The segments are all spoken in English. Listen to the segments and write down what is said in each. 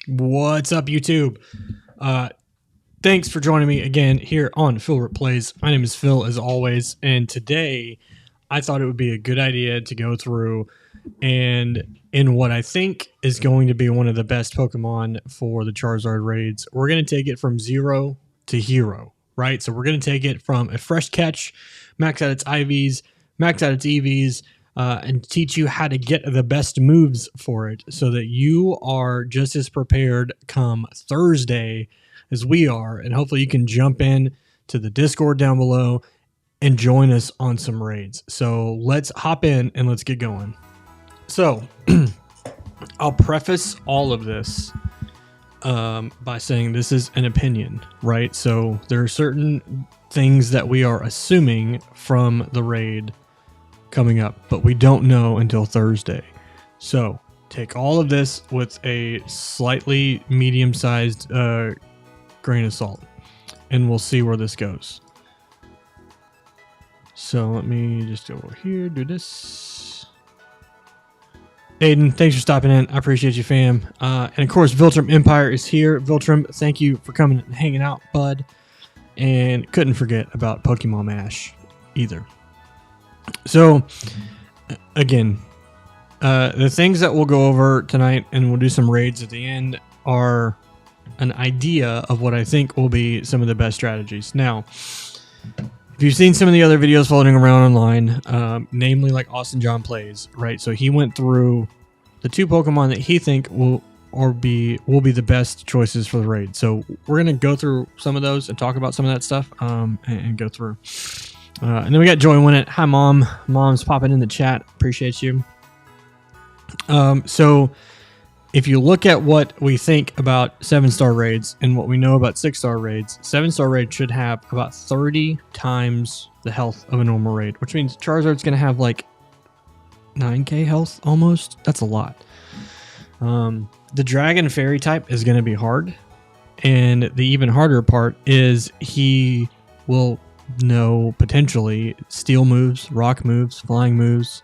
What's up, YouTube? Thanks for joining me again here on Phil Plays. My name is Phil, as always, and today I thought it would be a good idea to go through and in what I think is going to be one of the best Pokemon for the Charizard raids, we're going to take it from 0 to hero, right? So we're going to take it from a fresh catch, max out its IVs, max out its EVs, and teach you how to get the best moves for it so that you are just as prepared come Thursday as we are. And hopefully you can jump in to the Discord down below and join us on some raids. So let's hop in and let's get going. So I'll preface all of this by saying this is an opinion, right? So there are certain things that we are assuming from the raid coming up, but we don't know until Thursday. So take all of this with a slightly medium-sized grain of salt, and we'll see where this goes. So let me just go over here, do this. Aiden, thanks for stopping in. I appreciate you, fam. And of course, Viltrum Empire is here. Viltrum, thank you for coming and hanging out, bud. And couldn't forget about Pokemon Mash either. So, again, the things that we'll go over tonight, and we'll do some raids at the end, are an idea of what I think will be some of the best strategies. Now, if you've seen some of the other videos floating around online, namely like Austin John Plays, right? So he went through the 2 Pokemon that he think will be the best choices for the raid. So we're gonna go through some of those and talk about some of that stuff, and go through. And then we got Joy Winnett. Hi, Mom. Mom's popping in the chat. Appreciate you. So if you look at what we think about 7-star raids and what we know about 6-star raids, 7-star raid should have about 30 times the health of a normal raid, which means Charizard's going to have like 9k health almost. That's a lot. The Dragon Fairy type is going to be hard. And the even harder part is he will know potentially steel moves, rock moves, flying moves,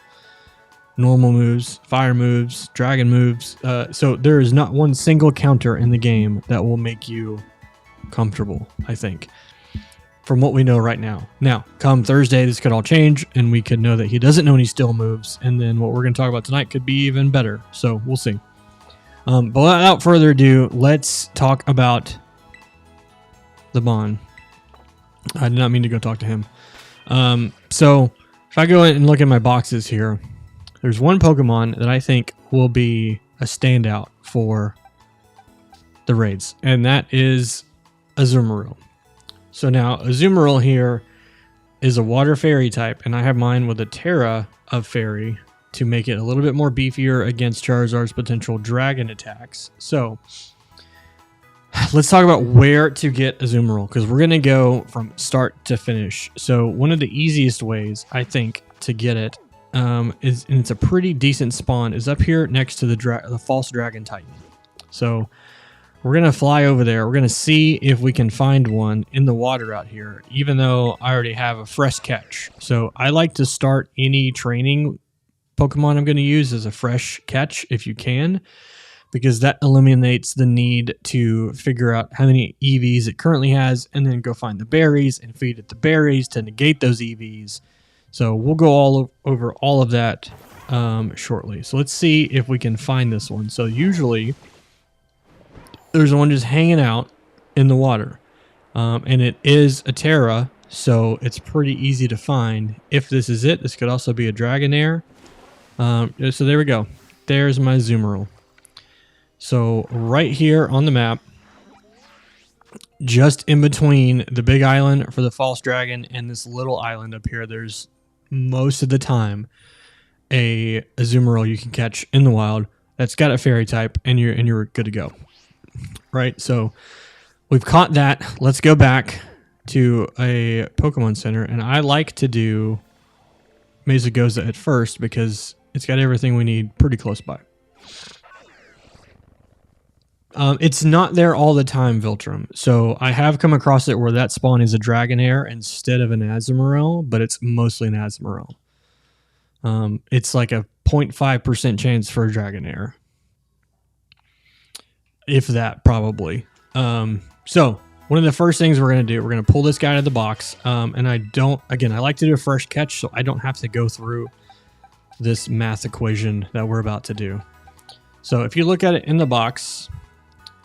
normal moves, fire moves, dragon moves. So there is not one single counter in the game that will make you comfortable, I think, from what we know right now. Now, come Thursday, this could all change, and we could know that he doesn't know any steel moves, and then what we're going to talk about tonight could be even better. So we'll see. But without further ado, let's talk about the Bond. I did not mean to go talk to him. So if I go in and look at my boxes here, there's one Pokemon that I think will be a standout for the raids, and that is Azumarill. So now Azumarill here is a water fairy type, and I have mine with a Terra of fairy to make it a little bit more beefier against Charizard's potential dragon attacks. So let's talk about where to get Azumarill, because we're going to go from start to finish. So one of the easiest ways, I think, to get it is, and it's a pretty decent spawn, is up here next to the false dragon Titan. So we're going to fly over there. We're going to see if we can find one in the water out here, even though I already have a fresh catch. So I like to start any training Pokemon I'm going to use as a fresh catch if you can, because that eliminates the need to figure out how many EVs it currently has and then go find the berries and feed it the berries to negate those EVs. So we'll go over all of that shortly. So let's see if we can find this one. So usually there's one just hanging out in the water, and it is a Terra, so it's pretty easy to find. If this is it, this could also be a Dragonair. So there we go. There's my Azumarill. So right here on the map, just in between the big island for the false dragon and this little island up here, there's most of the time a Azumarill you can catch in the wild that's got a fairy type, and you're good to go. Right? So we've caught that. Let's go back to a Pokemon Center, and I like to do Mesagoza at first because it's got everything we need pretty close by. It's not there all the time, Viltrum. So I have come across it where that spawn is a Dragonair instead of an Azumarill, but it's mostly an Azumarill. It's like a 0.5% chance for a Dragonair. if that, probably. So one of the first things we're going to do, we're going to pull this guy out of the box. And I like to do a first catch so I don't have to go through this math equation that we're about to do. So if you look at it in the box,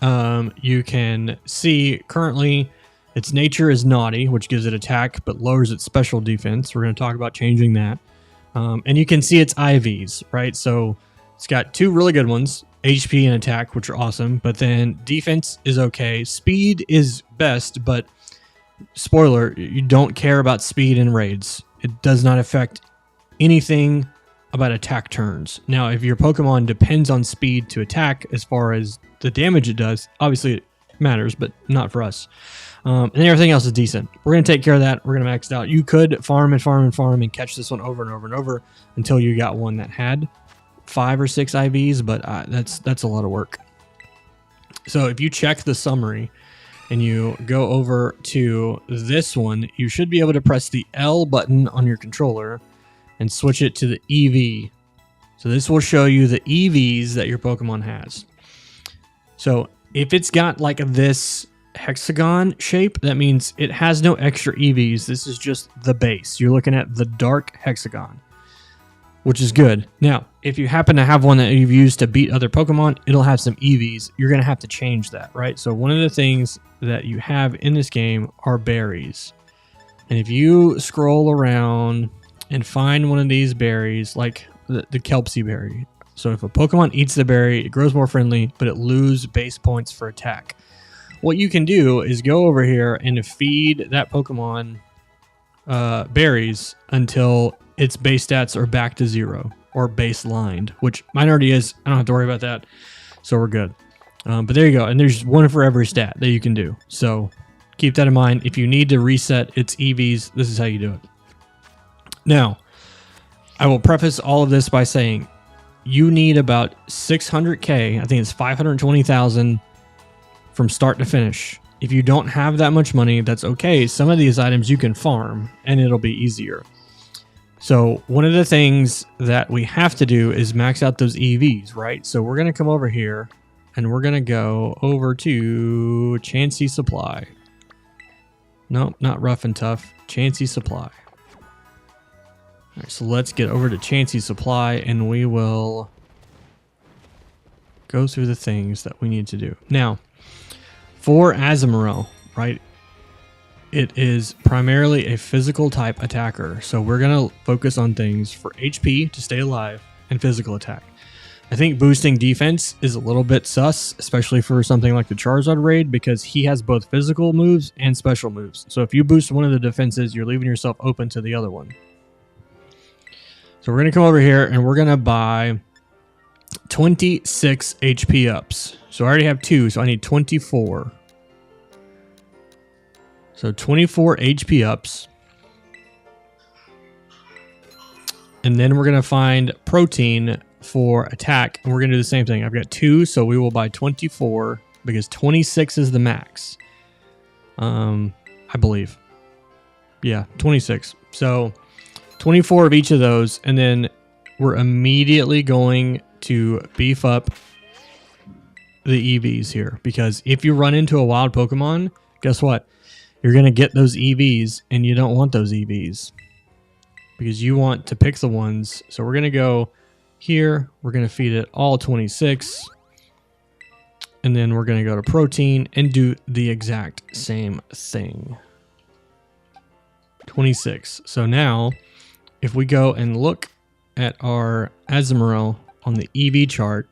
you can see currently its nature is naughty, which gives it attack but lowers its special defense. We're going to talk about changing that. And you can see its IVs, right? So it's got two really good ones, HP and attack, which are awesome. But then defense is okay. Speed is best, but spoiler, you don't care about speed in raids. It does not affect anything about attack turns. Now, if your Pokemon depends on speed to attack as far as the damage it does, obviously it matters, but not for us. And everything else is decent. We're going to take care of that. We're going to max it out. You could farm and farm and farm and catch this one over and over and over until you got one that had 5 or 6 IVs, but that's a lot of work. So if you check the summary and you go over to this one, you should be able to press the L button on your controller and switch it to the EV. So this will show you the EVs that your Pokemon has. So if it's got like this hexagon shape, that means it has no extra EVs. This is just the base. You're looking at the dark hexagon, which is good. Now, if you happen to have one that you've used to beat other Pokemon, it'll have some EVs. You're going to have to change that, right? So one of the things that you have in this game are berries. And if you scroll around and find one of these berries, like the Kelpsy berry. So if a Pokemon eats the berry, it grows more friendly, but it loses base points for attack. What you can do is go over here and feed that Pokemon berries until its base stats are back to 0 or baselined, which mine already is. I don't have to worry about that, so we're good. But there you go, and there's one for every stat that you can do. So keep that in mind. If you need to reset its EVs, this is how you do it. Now, I will preface all of this by saying you need about 600k. I think it's 520,000 from start to finish. If you don't have that much money, that's okay. Some of these items you can farm and it'll be easier. So one of the things that we have to do is max out those EVs, right? So we're going to come over here and we're going to go over to Chansey Supply. Nope, not Rough and Tough. Chansey Supply. All right, so let's get over to Chansey Supply and we will go through the things that we need to do. Now, for Azumarill, right, it is primarily a physical type attacker. So we're going to focus on things for HP to stay alive and physical attack. I think boosting defense is a little bit sus, especially for something like the Charizard raid, because he has both physical moves and special moves. So if you boost one of the defenses, you're leaving yourself open to the other one. So we're going to come over here and we're going to buy 26 HP ups. So I already have 2, so I need 24. So 24 HP ups. And then we're going to find protein for attack. And we're going to do the same thing. I've got 2, so we will buy 24 because 26 is the max. I believe. Yeah, 26. So 24 of each of those, and then we're immediately going to beef up the EVs here, because if you run into a wild Pokemon, guess what? You're going to get those EVs, and you don't want those EVs because you want to pick the ones. So we're going to go here. We're going to feed it all 26, and then we're going to go to protein and do the exact same thing. 26. So now, if we go and look at our Azumarill on the EV chart,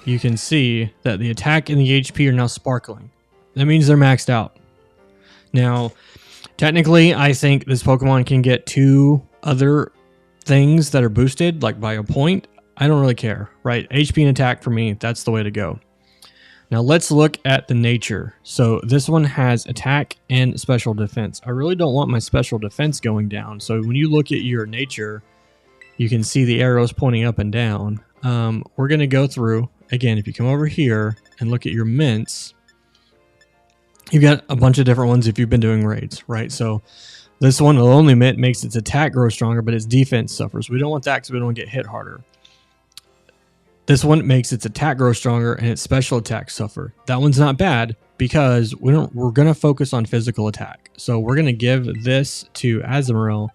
you can see that the attack and the HP are now sparkling. That means they're maxed out. Now, technically, I think this Pokemon can get 2 other things that are boosted, like by a point. I don't really care, right? HP and attack for me, that's the way to go. Now let's look at the nature. So this one has attack and special defense. I really don't want my special defense going down. So when you look at your nature, you can see the arrows pointing up and down. We're going to go through, again, if you come over here and look at your mints, you've got a bunch of different ones if you've been doing raids, right? So this one, the only mint makes its attack grow stronger, but its defense suffers. We don't want that because we don't want to get hit harder. This one makes its attack grow stronger and its special attacks suffer. That one's not bad because we're going to focus on physical attack. So we're going to give this to Azumarill.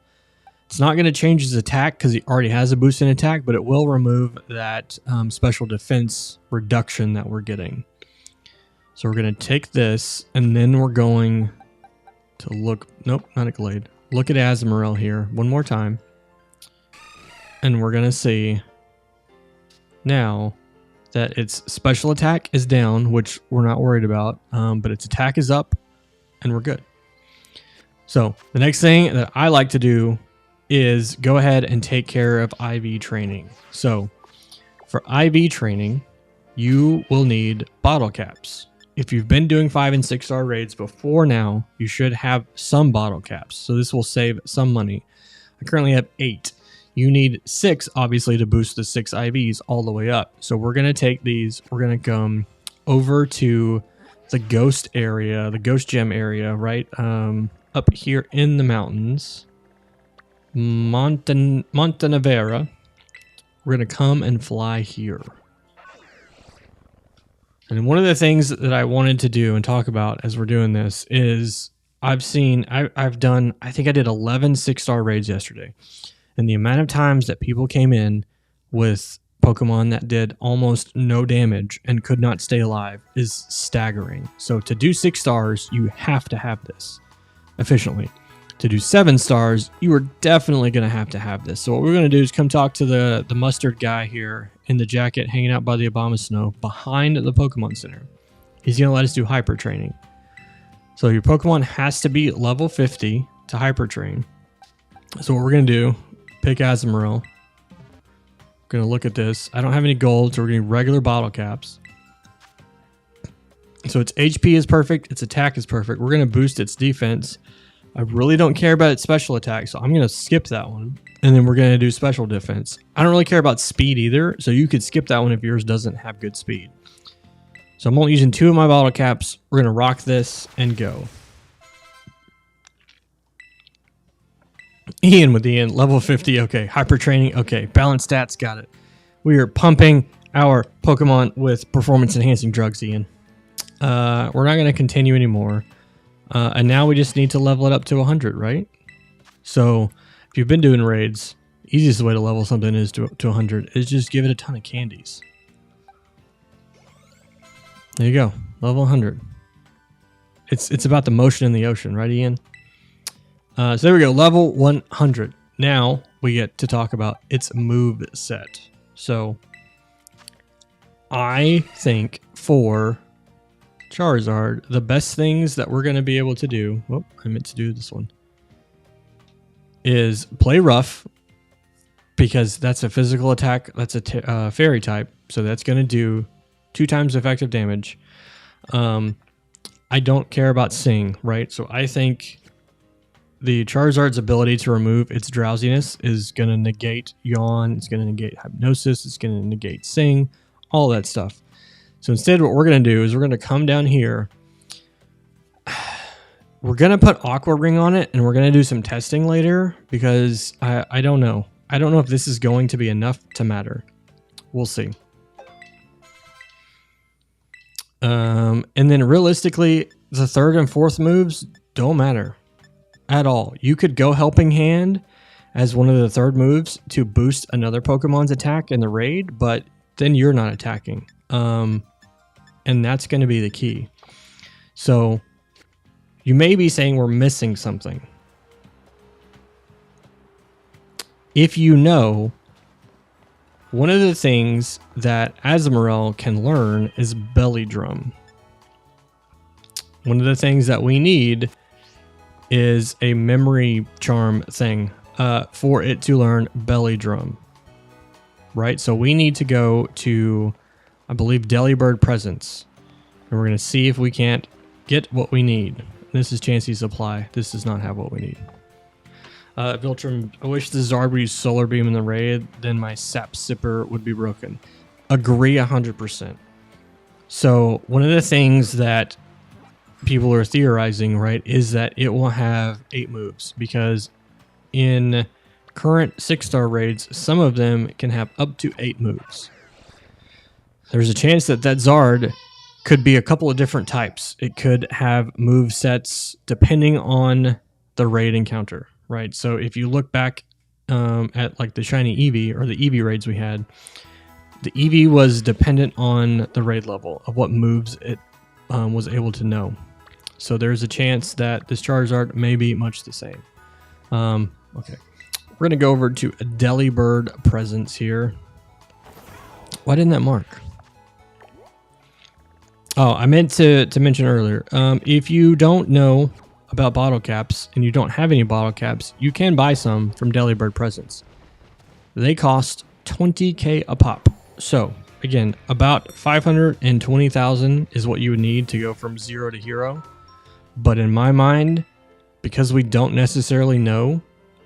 It's not going to change his attack because he already has a boost in attack, but it will remove that special defense reduction that we're getting. So we're going to take this, and then we're going to look... Nope, not a Glade. Look at Azumarill here one more time. And we're going to see now that its special attack is down, which we're not worried about, but its attack is up, and we're good. So the next thing that I like to do is go ahead and take care of IV training. So for IV training, you will need bottle caps. If you've been doing 5 and 6 star raids before now, you should have some bottle caps. So this will save some money. I currently have 8. You need 6, obviously, to boost the 6 IVs all the way up. So we're going to take these. We're going to come over to the ghost area, the ghost gem area, right? Up here in the mountains. Montenevera. We're going to come and fly here. And one of the things that I wanted to do and talk about as we're doing this is I've done, I think I did 11 6-star raids yesterday. And the amount of times that people came in with Pokemon that did almost no damage and could not stay alive is staggering. So to do 6 stars, you have to have this efficiently. To do 7 stars, you are definitely going to have this. So what we're going to do is come talk to the mustard guy here in the jacket hanging out by the Obama Snow behind the Pokemon Center. He's going to let us do hyper training. So your Pokemon has to be level 50 to hyper train. So what we're going to do, pick Azumarill. We're going to look at this. I don't have any gold, so we're getting regular bottle caps. So its HP is perfect. Its attack is perfect. We're going to boost its defense. I really don't care about its special attack, so I'm going to skip that one. And then we're going to do special defense. I don't really care about speed either, so you could skip that one if yours doesn't have good speed. So I'm only using 2 of my bottle caps. We're going to rock this and go. Ian with Ian, level 50, okay. Hyper training, okay. Balance stats, got it. We are pumping our Pokemon with performance enhancing drugs, Ian. We're not going to continue anymore. And now we just need to level it up to 100, right? So if you've been doing raids, easiest way to level something is to 100 is just give it a ton of candies. There you go, level 100. It's about the motion in the ocean, right, Ian? So there we go, level 100. Now we get to talk about its move set. So I think for Charizard, the best things that we're going to be able to do, oh, I meant to do this one, is play rough, because that's a physical attack, that's a fairy type, so that's going to do 2 times effective damage. I don't care about Sing, right? So I think the Charizard's ability to remove its drowsiness is going to negate Yawn, it's going to negate Hypnosis, it's going to negate Sing, all that stuff. So instead what we're going to do is we're going to come down here. We're going to put Aqua Ring on it, and we're going to do some testing later, because I don't know. I don't know if this is going to be enough to matter. We'll see. And then realistically, the 3rd and 4th moves don't matter at all. You could go Helping Hand as one of the 3rd moves to boost another Pokemon's attack in the raid, but then you're not attacking. And that's going to be the key. So you may be saying we're missing something. If you know, one of the things that Azumarill can learn is Belly Drum. One of the things that we need is a memory charm thing for it to learn Belly Drum. Right? So we need to go to, I believe, Delibird Presence. And we're going to see if we can't get what we need. This is Chansey's Supply. This does not have what we need. Viltrum, I wish the Zard would use Solar Beam in the raid, then my Sap Sipper would be broken. Agree 100%. So one of the things that people are theorizing, right, is that it will have 8 moves, because in current 6-star raids, some of them can have up to 8 moves. there's a chance that Zard could be a couple of different types. It could have move sets depending on the raid encounter, right? So if you look back at like the shiny Eevee or the Eevee raids we had, the Eevee was dependent on the raid level of what moves it was able to know. So there's a chance that this Charizard may be much the same. Okay, we're gonna go over to a Delibird presence here. Why didn't that mark? Oh, I meant to mention earlier. If you don't know about bottle caps and you don't have any bottle caps, you can buy some from Delibird presence. They cost 20k a pop. So again, about 520,000 is what you would need to go from 0 to hero. But in my mind, because we don't necessarily know,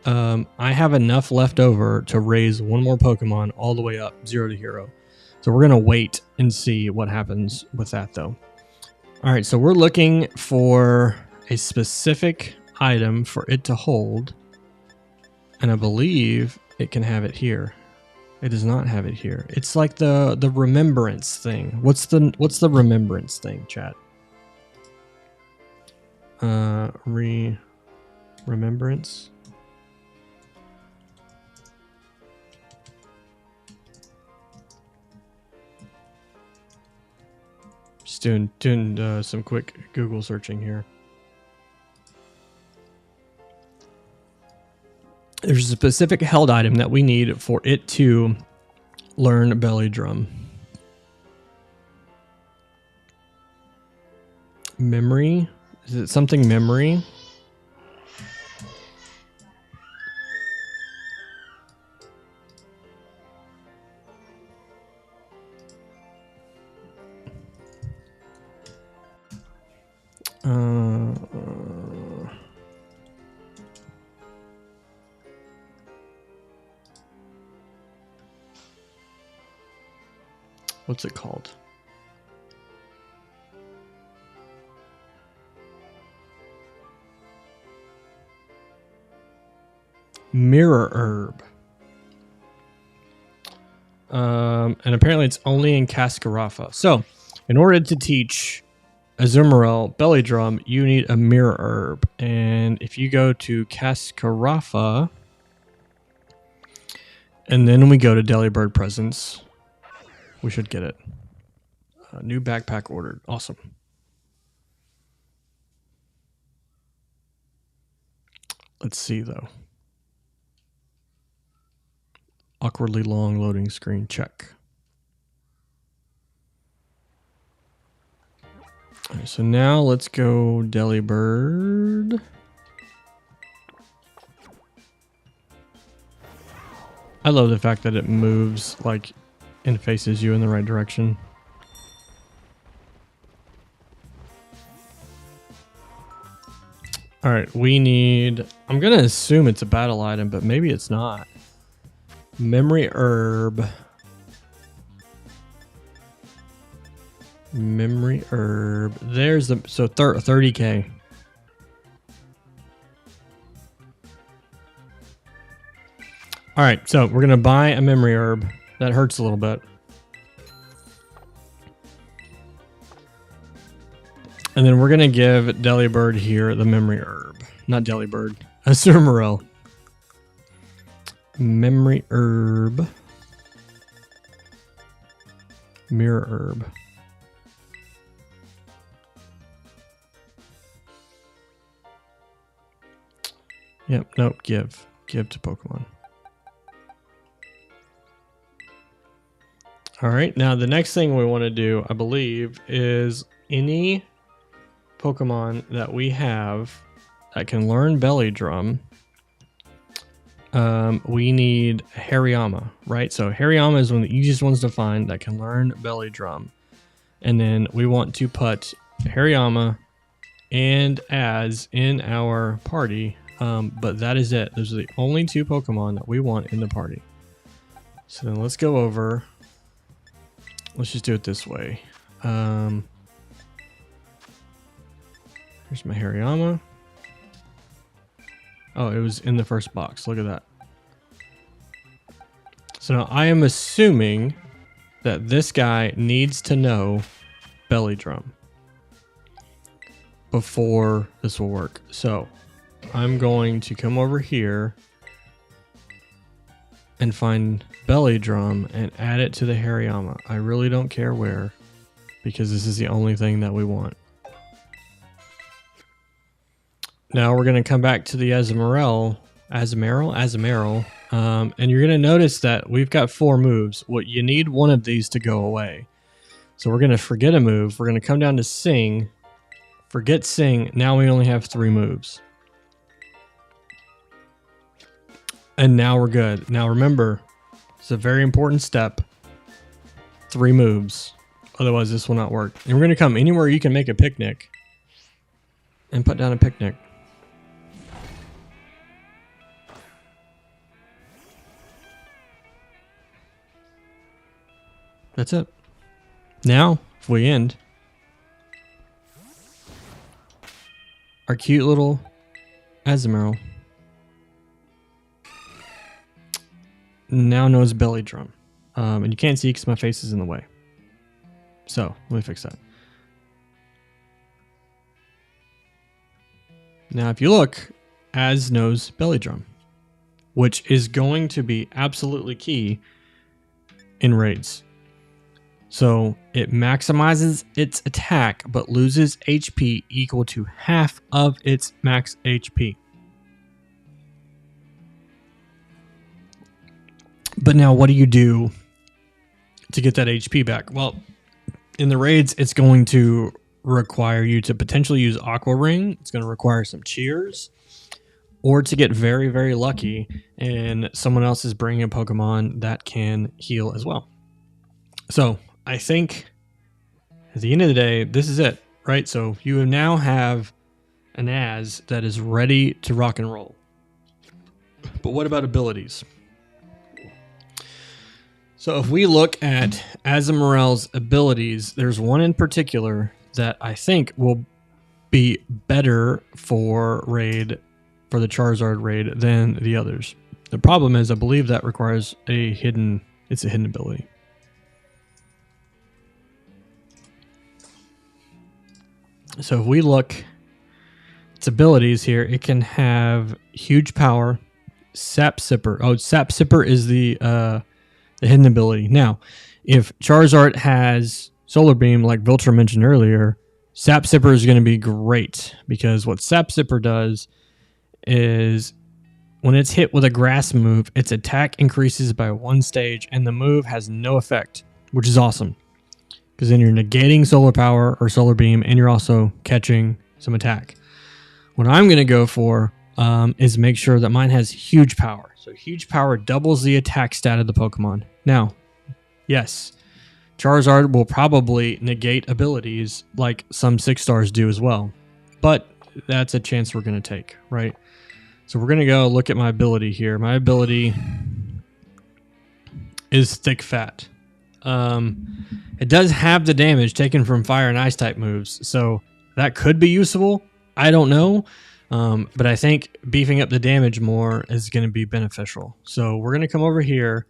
I have enough left over to raise one more Pokemon all the way up 0 to hero. So we're going to wait and see what happens with that though. All right, so we're looking for a specific item for it to hold. And I believe it can have it here. It does not have it here. It's like the remembrance thing. What's the remembrance thing, chat? Remembrance. Just doing some quick Google searching here. There's a specific held item that we need for it to learn Belly Drum. Memory? Is it something memory? What's it called? Mirror Herb. And apparently it's only in Cascarafa. So, in order to teach Azumarill Belly Drum, you need a Mirror Herb. And if you go to Cascarafa, and then we go to Delibird Presence, we should get it. New backpack ordered. Awesome. Let's see, though. Awkwardly long loading screen. Check. All right, so now let's go Delibird. I love the fact that it moves like and faces you in the right direction. All right, we need, I'm gonna assume it's a battle item, but maybe it's not. Memory Herb. Memory Herb. There's the, so 30k. All right, so we're gonna buy a Memory Herb. That hurts a little bit. And then we're going to give Delibird here the Memory Herb. Not Delibird. Azumarill. Memory Herb. Mirror Herb. Yep, nope, give. Give to Pokemon. All right, now the next thing we want to do, I believe, is any Pokemon that we have that can learn Belly Drum. We need Hariyama, right? So Hariyama is one of the easiest ones to find that can learn Belly Drum. And then we want to put Hariyama and Az in our party. But that is it. Those are the only two Pokemon that we want in the party. So then let's go over. Let's just do it this way. Here's my Hariyama. Oh, it was in the first box. Look at that. So now I am assuming that this guy needs to know belly drum before this will work. So I'm going to come over here and find belly drum and add it to the Hariyama. I really don't care where, because this is the only thing that we want. Now we're going to come back to the Azumarill, and you're going to notice that we've got 4 moves. What you need one of these to go away. So we're going to forget a move. We're going to come down to Sing, forget Sing. Now we only have 3 moves. And now we're good. Now remember, it's a very important step. 3 moves. Otherwise this will not work. And we're going to come anywhere you can make a picnic and put down a picnic. That's it. Now, if we end, our cute little Azumarill now knows belly drum. And you can't see because my face is in the way. So, let me fix that. Now, if you look, Az knows belly drum, which is going to be absolutely key in raids. So it maximizes its attack, but loses HP equal to half of its max HP. But now what do you do to get that HP back? Well, in the raids, it's going to require you to potentially use Aqua Ring. It's going to require some cheers, or to get very, very lucky and someone else is bringing a Pokemon that can heal as well. So I think at the end of the day, this is it, right? So you now have an Az that is ready to rock and roll. But what about abilities? So if we look at Azumarill's abilities, there's one in particular that I think will be better for the Charizard raid than the others. The problem is I believe that requires a hidden ability. So if we look its abilities here, it can have huge power, Sap Sipper. Oh, Sap Sipper is the hidden ability. Now, if Charizard has Solar Beam, like Viltra mentioned earlier, Sap Sipper is going to be great, because what Sap Sipper does is when it's hit with a grass move, its attack increases by 1 stage and the move has no effect, which is awesome. Because then you're negating solar power or solar beam, and you're also catching some attack. What I'm going to go for is make sure that mine has huge power. So huge power doubles the attack stat of the Pokemon. Now, yes, Charizard will probably negate abilities like some 6-stars do as well. But that's a chance we're going to take, right? So we're going to go look at my ability here. My ability is Thick Fat. It does have the damage taken from fire and ice type moves, so that could be useful. I don't know, but I think beefing up the damage more is going to be beneficial. So we're going to come over here,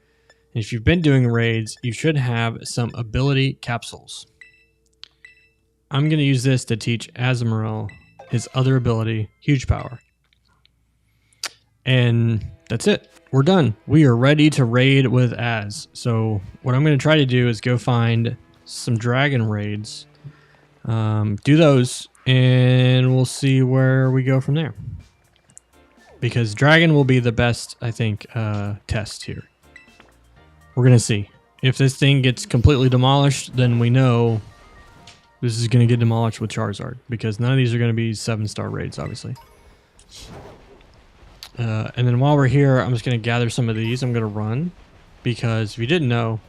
and if you've been doing raids, you should have some ability capsules. I'm going to use this to teach Azumarill his other ability, Huge Power. And that's it. We're done. We are ready to raid with Az. So what I'm going to try to do is go find some dragon raids, do those, and we'll see where we go from there. Because dragon will be the best, I think, test here. We're going to see. If this thing gets completely demolished, then we know this is going to get demolished with Charizard, because none of these are going to be 7-star raids, obviously. And then while we're here, I'm just going to gather some of these. I'm going to run, because if you didn't know,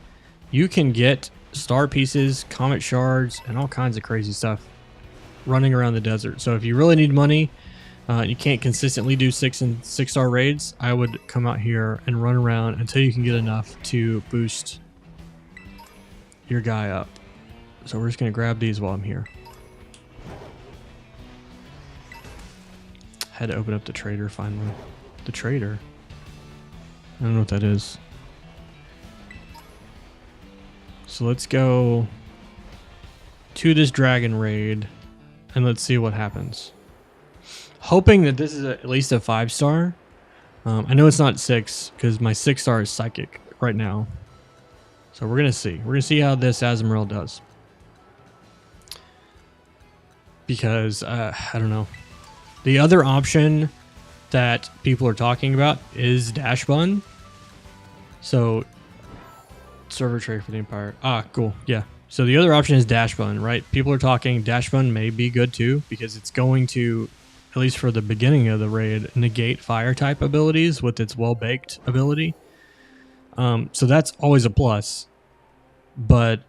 you can get star pieces, comet shards, and all kinds of crazy stuff running around the desert. So if you really need money, you can't consistently do 6-star raids, I would come out here and run around until you can get enough to boost your guy up. So we're just going to grab these while I'm here. Had to open up the trader finally. The trader? I don't know what that is. So let's go to this dragon raid and let's see what happens. Hoping that this is at least a 5-star. I know it's not 6 because my 6-star is psychic right now. So we're gonna see. We're gonna see how this Azumarill does. Because I don't know. The other option that people are talking about is Dash Bun. So server tray for the Empire. Ah, cool. Yeah. So the other option is Dash Bun, right? People are talking Dash Bun may be good too because it's going to, at least for the beginning of the raid, negate fire type abilities with its well-baked ability. So that's always a plus. But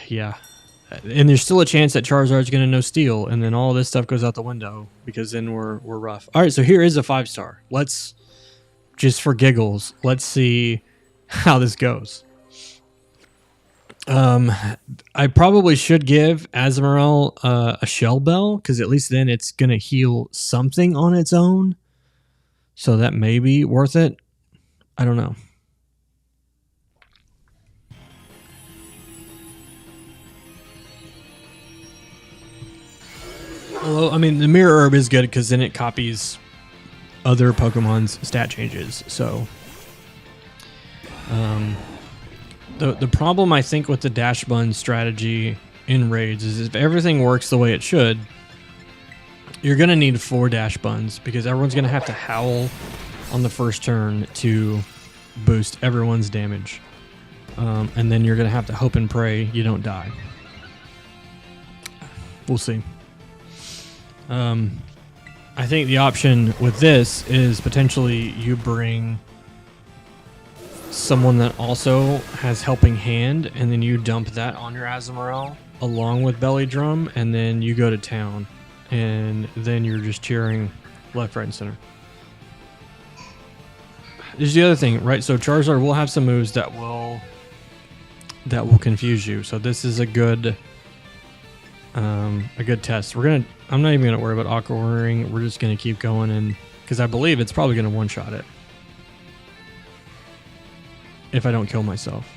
yeah. And there's still a chance that Charizard's going to know Steel, and then all this stuff goes out the window because then we're rough. All right, so here is a 5-star. Let's, just for giggles, let's see how this goes. I probably should give Azumarill a Shell Bell because at least then it's going to heal something on its own. So that may be worth it. I don't know. Although, I mean, the Mirror Herb is good because then it copies other Pokemon's stat changes. So, the problem I think with the Dash Bun strategy in raids is if everything works the way it should, you're going to need 4 Dash Buns because everyone's going to have to howl on the first turn to boost everyone's damage. And then you're going to have to hope and pray you don't die. We'll see. I think the option with this is potentially you bring someone that also has Helping Hand, and then you dump that on your Azumarill along with Belly Drum, and then you go to town, and then you're just cheering left, right, and center. There's the other thing, right? So Charizard will have some moves that will confuse you. So this is a good test. I'm not even gonna worry about Aqua Ring. We're just gonna keep going, and because I believe it's probably gonna one-shot it if I don't kill myself.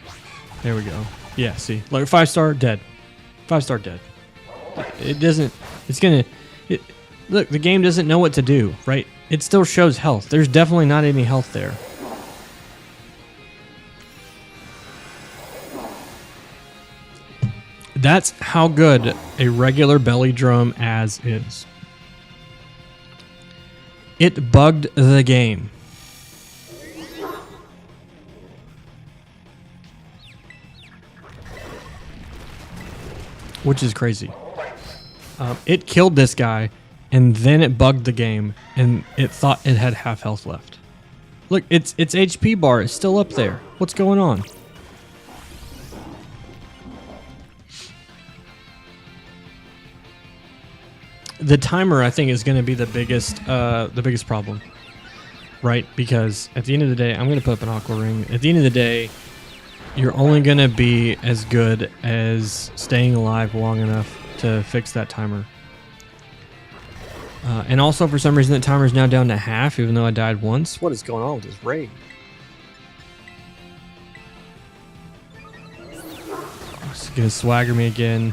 There we go. Yeah, see, like 5-star dead, 5-star dead. It doesn't. It's gonna. Look, the game doesn't know what to do, right? It still shows health. There's definitely not any health there. That's how good a regular Belly Drum as is. It bugged the game. Which is crazy. It killed this guy, and then it bugged the game, and it thought it had half health left. Look, its HP bar is still up there. What's going on? The timer, I think, is going to be the biggest problem, right? Because at the end of the day, I'm going to put up an Aqua Ring. At the end of the day, you're only going to be as good as staying alive long enough to fix that timer. And also, for some reason, that timer is now down to half, even though I died once. What is going on with this raid? It's going to swagger me again.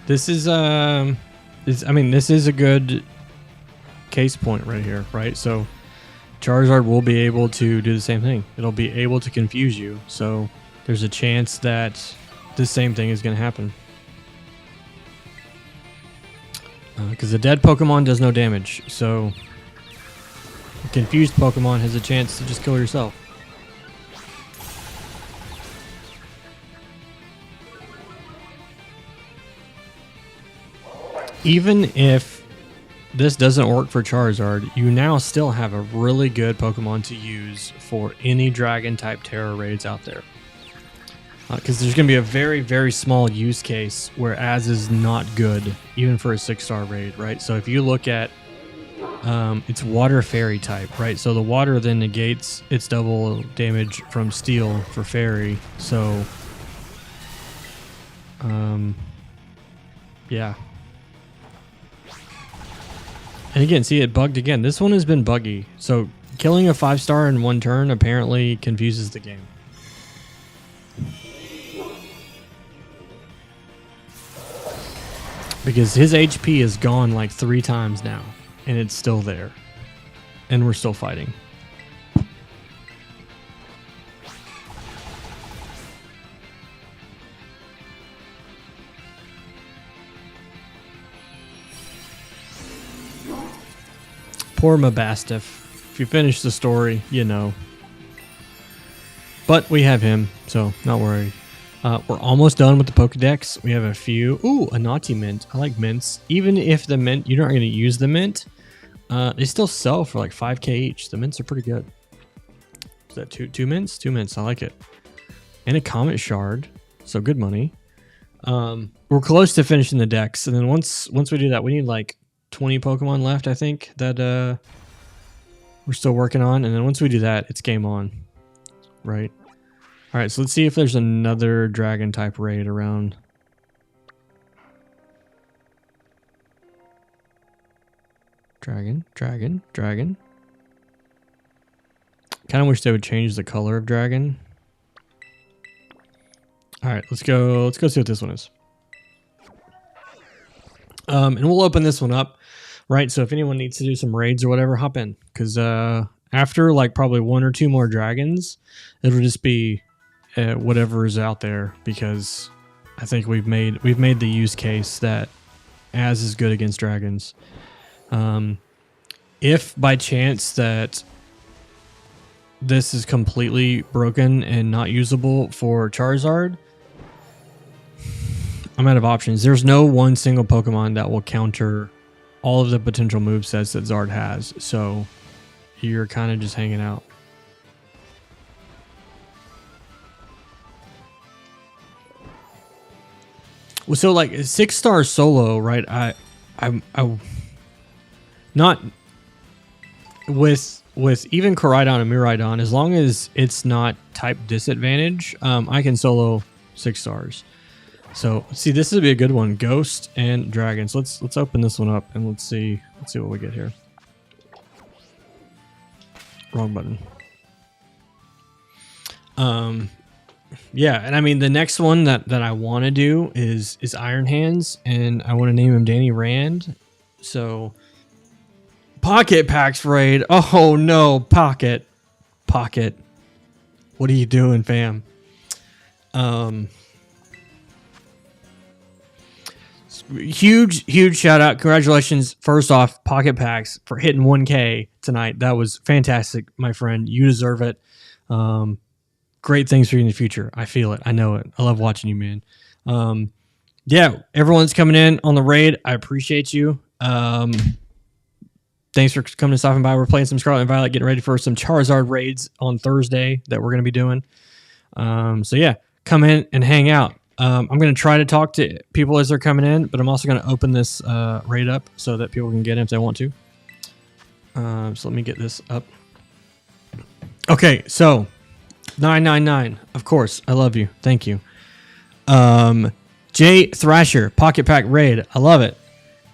This is this is a good case point right here, right? So Charizard will be able to do the same thing. It'll be able to confuse you. So there's a chance that the same thing is going to happen. Because the dead Pokemon does no damage. So a confused Pokemon has a chance to just kill yourself. Even if this doesn't work for Charizard, you now still have a really good Pokemon to use for any Dragon-type Terra raids out there. Because there's going to be a very, very small use case where Az is not good, even for a 6-star raid, right? So if you look at it's Water Fairy type, right? So the water then negates its double damage from Steel for Fairy. So, yeah. And again, see, it bugged again. This one has been buggy. So killing a 5-star in one turn apparently confuses the game. Because his HP is gone like 3 times now. And it's still there. And we're still fighting. Poor Mabastiff. If you finish the story, you know. But we have him, so not worried. We're almost done with the Pokedex. We have a few. Ooh, a naughty mint. I like mints. Even if the mint, you're not going to use the mint, they still sell for like 5k each. The mints are pretty good. Is that two mints? 2 mints. I like it. And a Comet Shard. So good money. We're close to finishing the decks. And then once we do that, we need like 20 Pokemon left, I think, that we're still working on. And then once we do that, it's game on. Right? All right, so let's see if there's another dragon type raid around. Dragon. Kind of wish they would change the color of dragon. All right, let's go see what this one is. And we'll open this one up, right? So if anyone needs to do some raids or whatever, hop in. Because after like probably 1 or 2 more dragons, it'll just be whatever is out there. Because I think we've made the use case that Az is good against dragons. If by chance that this is completely broken and not usable for Charizard, I'm out of options. There's no one single Pokemon that will counter all of the potential movesets that Zard has. So you're kind of just hanging out. Well, so like 6-star solo, right? I not with even Koraidon and Miraidon, as long as it's not type disadvantage, I can solo 6 stars. So see, this would be a good one. Ghost and Dragons. Let's open this one up and let's see what we get here. Wrong button. Yeah, and I mean the next one that I want to do is Iron Hands, and I want to name him Danny Rand. So Pocket Packs raid. Oh no, Pocket. What are you doing, fam? Huge shout out. Congratulations, first off, Pocket Packs, for hitting 1K tonight. That was fantastic, my friend. You deserve it. Great things for you in the future. I feel it. I know it. I love watching you, man. Yeah, everyone's coming in on the raid. I appreciate you. Thanks for coming and stopping by. We're playing some Scarlet and Violet, getting ready for some Charizard raids on Thursday that we're going to be doing. So yeah, come in and hang out. I'm going to try to talk to people as they're coming in, but I'm also going to open this raid up so that people can get in if they want to. So let me get this up. Okay, so 999, of course, I love you. Thank you. Jay Thrasher, Pocket Pack raid. I love it.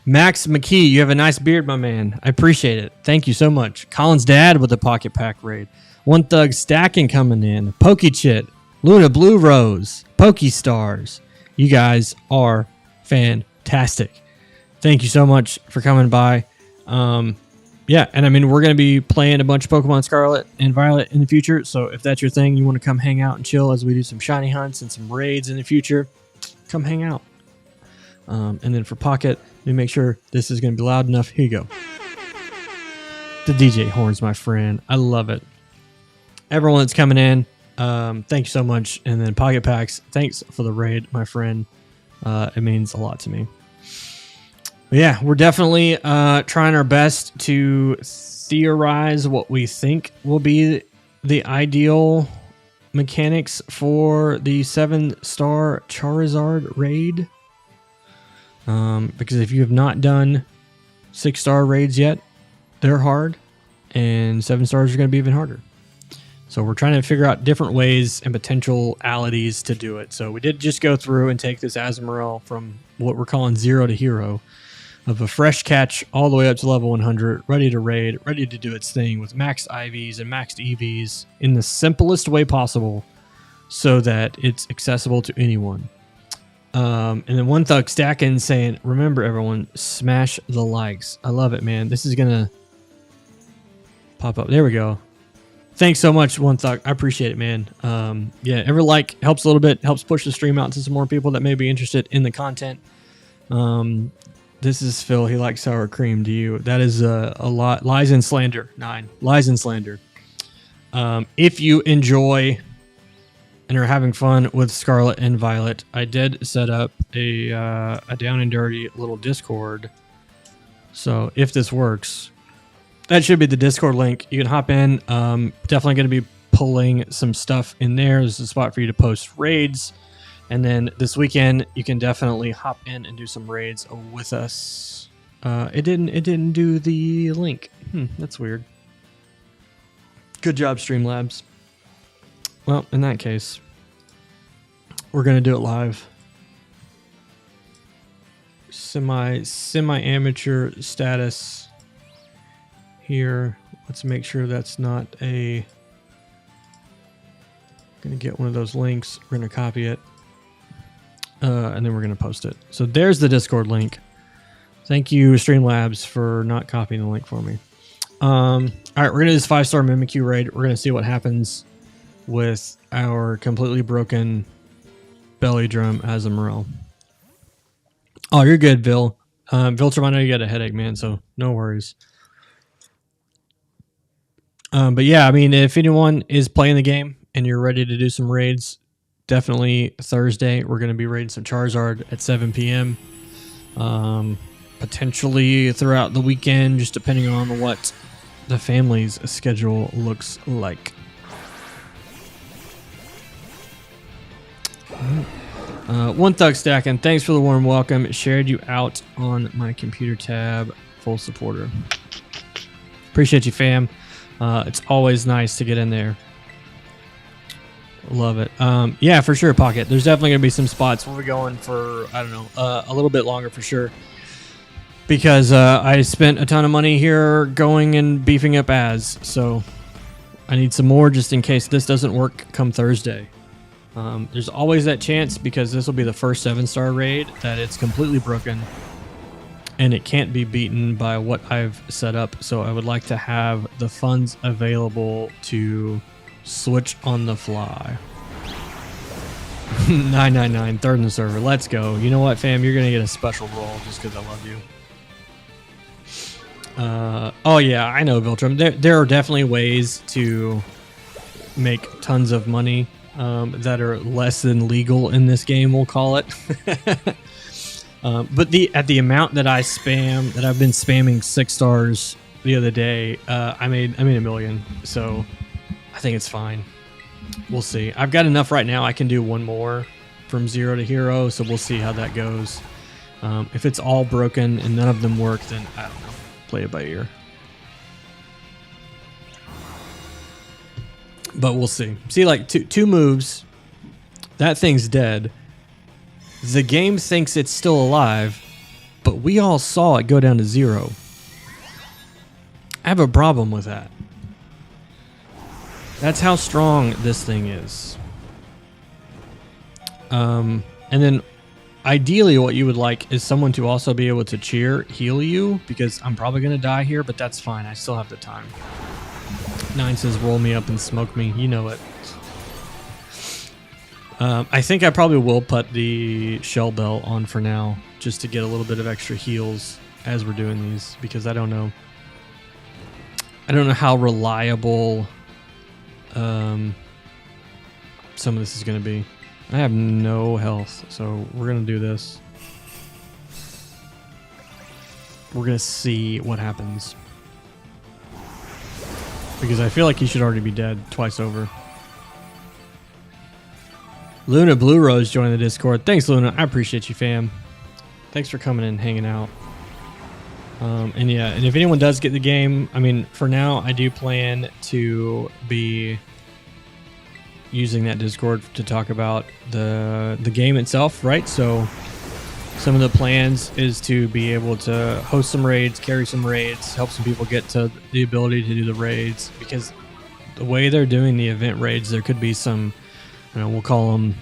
Max McKee, you have a nice beard, my man. I appreciate it. Thank you so much. Colin's dad with the Pocket Pack raid. One Thug Stacking coming in. Pokechit, Luna Blue Rose, Pokestars. You guys are fantastic. Thank you so much for coming by. Yeah, and I mean, we're going to be playing a bunch of Pokemon Scarlet and Violet in the future, so if that's your thing, you want to come hang out and chill as we do some shiny hunts and some raids in the future, come hang out. And then for Pocket, let me make sure this is going to be loud enough. Here you go. The DJ horns, my friend. I love it. Everyone that's coming in, thank you so much. And then Pocket Packs, thanks for the raid, my friend. It means a lot to me. But yeah, we're definitely trying our best to theorize what we think will be the ideal mechanics for the 7-star Charizard raid. Because if you have not done 6-star raids yet, they're hard, and 7 stars are going to be even harder. So we're trying to figure out different ways and potentialities to do it. So we did just go through and take this Azumarill from what we're calling 0 to hero. of a fresh catch all the way up to level 100, ready to raid, ready to do its thing with max IVs and maxed EVs in the simplest way possible so that it's accessible to anyone. And then One Thug stacking saying, remember everyone, smash the likes. I love it, man. This is going to pop up. There we go. Thanks so much, One Thug. I appreciate it, man. Yeah, every like helps a little bit, helps push the stream out to some more people that may be interested in the content. This is Phil. He likes sour cream. Do you? That is a lot. Lies and slander. 9. Lies and slander. If you enjoy and are having fun with Scarlet and Violet, I did set up a down and dirty little Discord. So if this works, that should be the Discord link. You can hop in. Definitely going to be pulling some stuff in there. There's a spot for you to post raids. And then this weekend, you can definitely hop in and do some raids with us. It didn't do the link. That's weird. Good job, Streamlabs. Well, in that case, we're gonna do it live. Semi-amateur status here. Let's make sure that's not a. Gonna get one of those links. We're gonna copy it. And then we're going to post it. So there's the Discord link. Thank you, Streamlabs, for not copying the link for me. All right, we're going to do this 5-star Mimikyu raid. We're going to see what happens with our completely broken belly drum as a Morel. Oh, you're good, Bill. Viltrum, I know you got a headache, man, so no worries. But yeah, I mean, if anyone is playing the game and you're ready to do some raids, definitely Thursday, we're going to be raiding some Charizard at 7 p.m. Potentially throughout the weekend, just depending on what the family's schedule looks like. One Thug stacking, thanks for the warm welcome. Shared you out on my computer tab. Full supporter. Appreciate you, fam. It's always nice to get in there. Love it. Yeah, for sure, Pocket. There's definitely going to be some spots where we're going for, I don't know, a little bit longer for sure. Because I spent a ton of money here going and beefing up Az. So I need some more just in case this doesn't work come Thursday. There's always that chance because this will be the first 7-star raid that it's completely broken. And it can't be beaten by what I've set up. So I would like to have the funds available to switch on the fly. 999, third in the server. Let's go. You know what, fam? You're going to get a special roll just because I love you. Oh, yeah, I know, Viltrum. There are definitely ways to make tons of money that are less than legal in this game, we'll call it. But at the amount that I've been spamming 6 stars the other day, I made $1 million. So I think it's fine. We'll see. I've got enough right now. I can do one more from 0 to hero, so we'll see how that goes. If it's all broken and none of them work, then I don't know. Play it by ear. But we'll see. See, like two moves, that thing's dead. The game thinks it's still alive, but we all saw it go down to 0. I have a problem with that. That's how strong this thing is. And then ideally what you would like is someone to also be able to heal you, because I'm probably going to die here, but that's fine. I still have the time. 9 says roll me up and smoke me. You know it. I think I probably will put the shell bell on for now, just to get a little bit of extra heals as we're doing these, because I don't know how reliable some of this is going to be. I have no health, so we're going to do this. We're going to see what happens, because I feel like he should already be dead twice over. Luna Blue Rose joined the Discord. Thanks, Luna. I appreciate you, fam. Thanks for coming and hanging out. And yeah, and if anyone does get the game, I mean, for now, I do plan to be using that Discord to talk about the game itself, right? So Some of the plans is to be able to host some raids, carry some raids, help some people get to the ability to do the raids, because the way they're doing the event raids, there could be some, we'll call them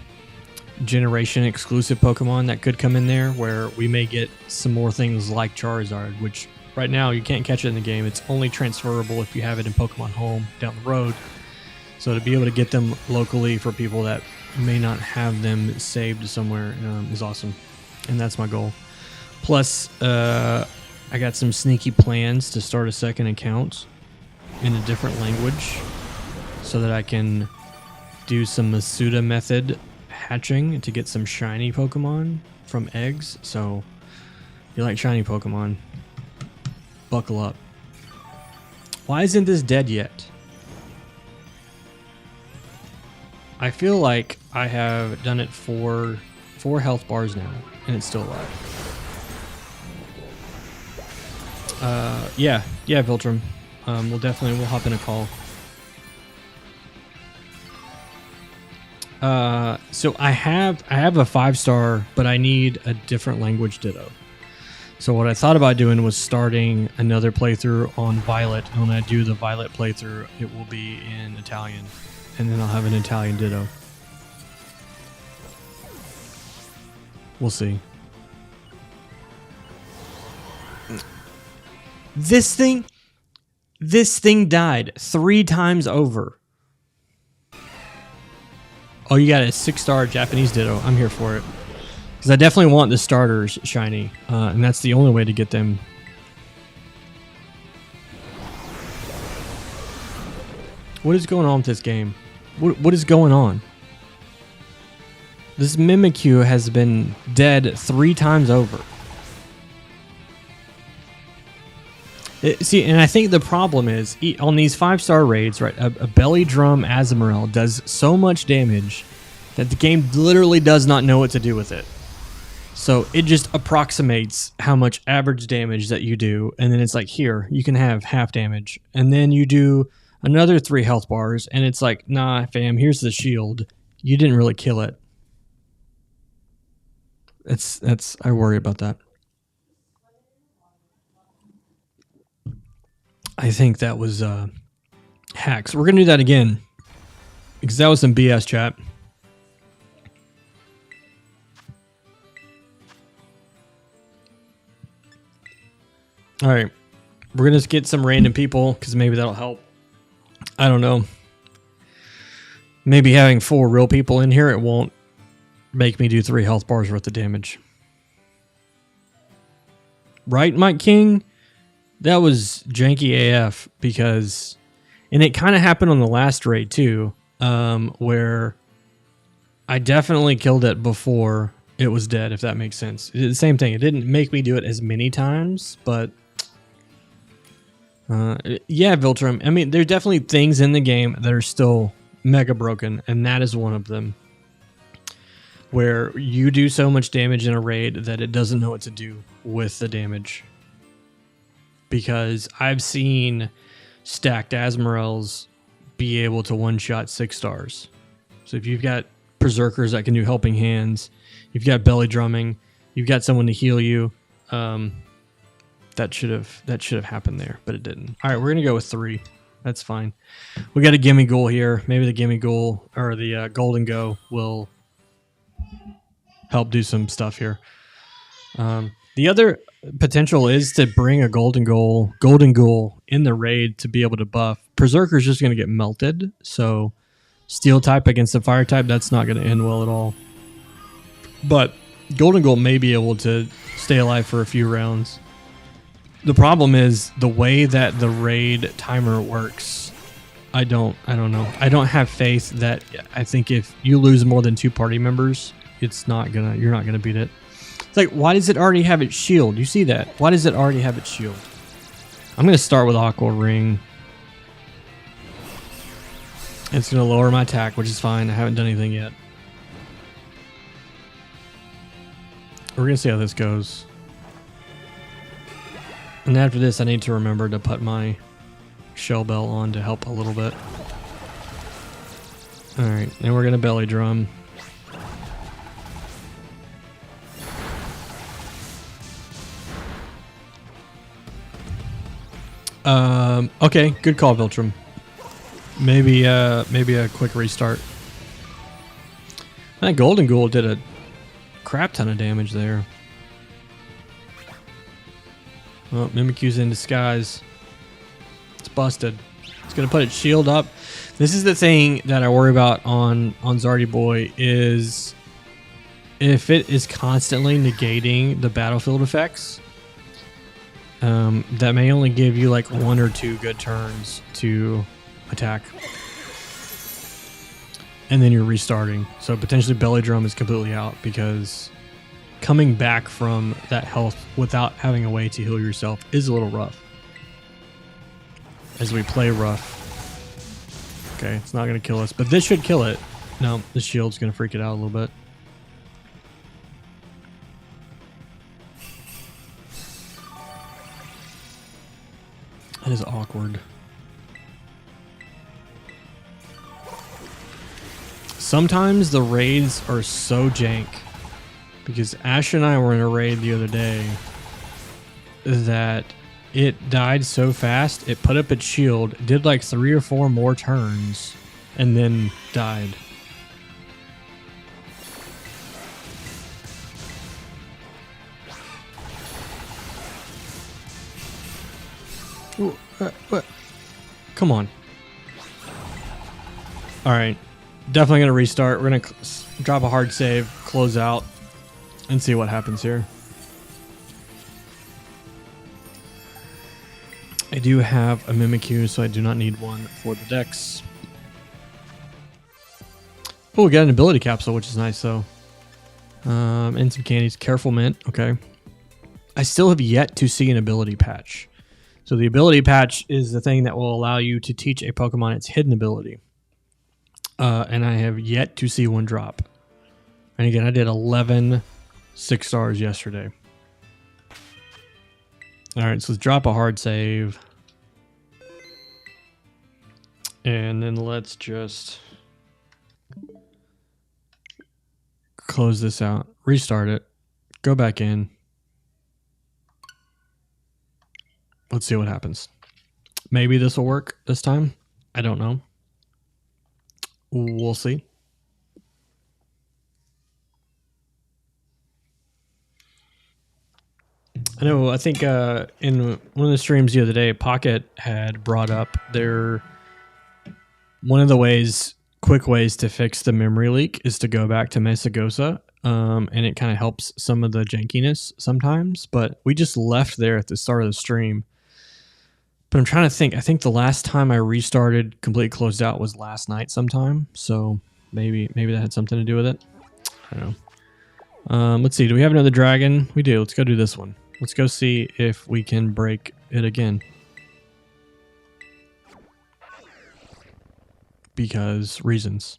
generation exclusive Pokemon that could come in there, where we may get some more things like Charizard, which right now you can't catch it in the game. It's only transferable if you have it in Pokemon Home down the road. So to be able to get them locally for people that may not have them saved somewhere is awesome. And that's my goal. Plus, I got some sneaky plans to start a second account in a different language so that I can do some Masuda method hatching to get some shiny Pokemon from eggs. So, if you like shiny Pokemon, buckle up. Why isn't this dead yet? I feel like I have done it for 4 health bars now, and it's still alive. Yeah, Viltrum. We'll hop in a call. So I have a 5-star, but I need a different language Ditto. So what I thought about doing was starting another playthrough on Violet. And when I do the Violet playthrough, it will be in Italian, and then I'll have an Italian Ditto. We'll see. This thing died 3 times over. Oh, you got a 6-star Japanese Ditto. I'm here for it. Because I definitely want the starters shiny. And that's the only way to get them. What is going on with this game? What is going on? This Mimikyu has been dead 3 times over. See, and I think the problem is, on these 5-star raids, right, a Belly Drum Azumarill does so much damage that the game literally does not know what to do with it. So it just approximates how much average damage that you do, and then it's like, here, you can have half damage. And then you do another 3 health bars, and it's like, nah, fam, here's the shield. You didn't really kill it. I worry about that. I think that was hacks. We're gonna do that again because that was some BS, chat. All right, we're gonna get some random people because maybe that'll help. I don't know. Maybe having 4 real people in here, it won't make me do 3 health bars worth of damage. Right, Mike King? That was janky AF because, and it kind of happened on the last raid too, where I definitely killed it before it was dead, if that makes sense. It did the same thing. It didn't make me do it as many times, but yeah, Viltrum. I mean, there's definitely things in the game that are still mega broken, and that is one of them. Where you do so much damage in a raid that it doesn't know what to do with the damage. Because I've seen stacked Azumarills be able to one-shot 6-stars. So if you've got Berserkers that can do helping hands, you've got belly drumming, you've got someone to heal you, that should have happened there, but it didn't. All right, we're gonna go with 3. That's fine. We got a gimme goal here. Maybe the gimme goal or the golden go will help do some stuff here. The other potential is to bring a golden goal in the raid to be able to buff. Berserker's just going to get melted, so steel type against the fire type, that's not going to end well at all. But golden goal may be able to stay alive for a few rounds. The problem is the way that the raid timer works. I don't know. I don't have faith that, I think if you lose more than 2 party members, you're not gonna beat it. It's like, why does it already have its shield? You see that? Why does it already have its shield? I'm going to start with Aqua Ring. It's going to lower my attack, which is fine. I haven't done anything yet. We're going to see how this goes. And after this, I need to remember to put my Shell Bell on to help a little bit. Alright, then we're going to Belly Drum. Okay, good call, Viltrum. Maybe a quick restart. That Golden Ghoul did a crap ton of damage there. Oh, Mimikyu's in disguise. It's busted. It's gonna put its shield up. This is the thing that I worry about on Zardy Boy is if it is constantly negating the battlefield effects. That may only give you like 1 or 2 good turns to attack. And then you're restarting. So potentially Belly Drum is completely out because coming back from that health without having a way to heal yourself is a little rough. As we play rough. Okay, it's not going to kill us, but this should kill it. No, the shield's going to freak it out a little bit. That is awkward. Sometimes the raids are so jank because Ash and I were in a raid the other day that it died so fast, it put up its shield, did like 3 or 4 more turns, and then died. Ooh, what? Come on. Alright. Definitely going to restart. We're going to drop a hard save, close out, and see what happens here. I do have a Mimikyu, so I do not need one for the Dex. Oh, we got an ability capsule, which is nice, though. And some candies. Careful Mint. Okay. I still have yet to see an ability patch. So the ability patch is the thing that will allow you to teach a Pokemon its hidden ability. And I have yet to see one drop. And again, I did 11 6 stars yesterday. Alright, so let's drop a hard save. And then let's just close this out. Restart it. Go back in. Let's see what happens. Maybe this will work this time. I don't know. We'll see. I think in one of the streams the other day, Pocket had brought up one of the quick ways to fix the memory leak is to go back to Mesagosa, and it kind of helps some of the jankiness sometimes, but we just left there at the start of the stream. But I'm trying to think. I think the last time I restarted, completely closed out, was last night sometime, so maybe that had something to do with it. I don't know. Let's see. Do we have another dragon? We do. Let's go do this one. Let's go see if we can break it again. Because reasons.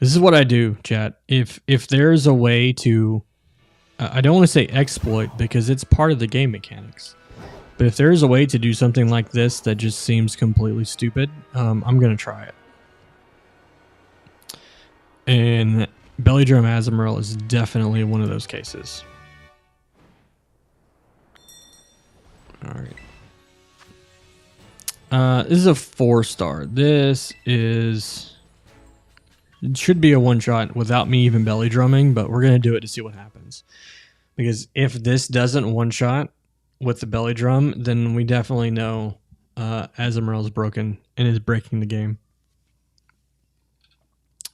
This is what I do, chat. If there's a way to... I don't want to say exploit because it's part of the game mechanics. But if there's a way to do something like this that just seems completely stupid, I'm going to try it. And Belly Drum Azumarill is definitely one of those cases. Alright. This is a 4-star. This is... It should be a one-shot without me even belly drumming, but we're going to do it to see what happens. Because if this doesn't one-shot with the belly drum, then we definitely know Azumarill is broken and is breaking the game.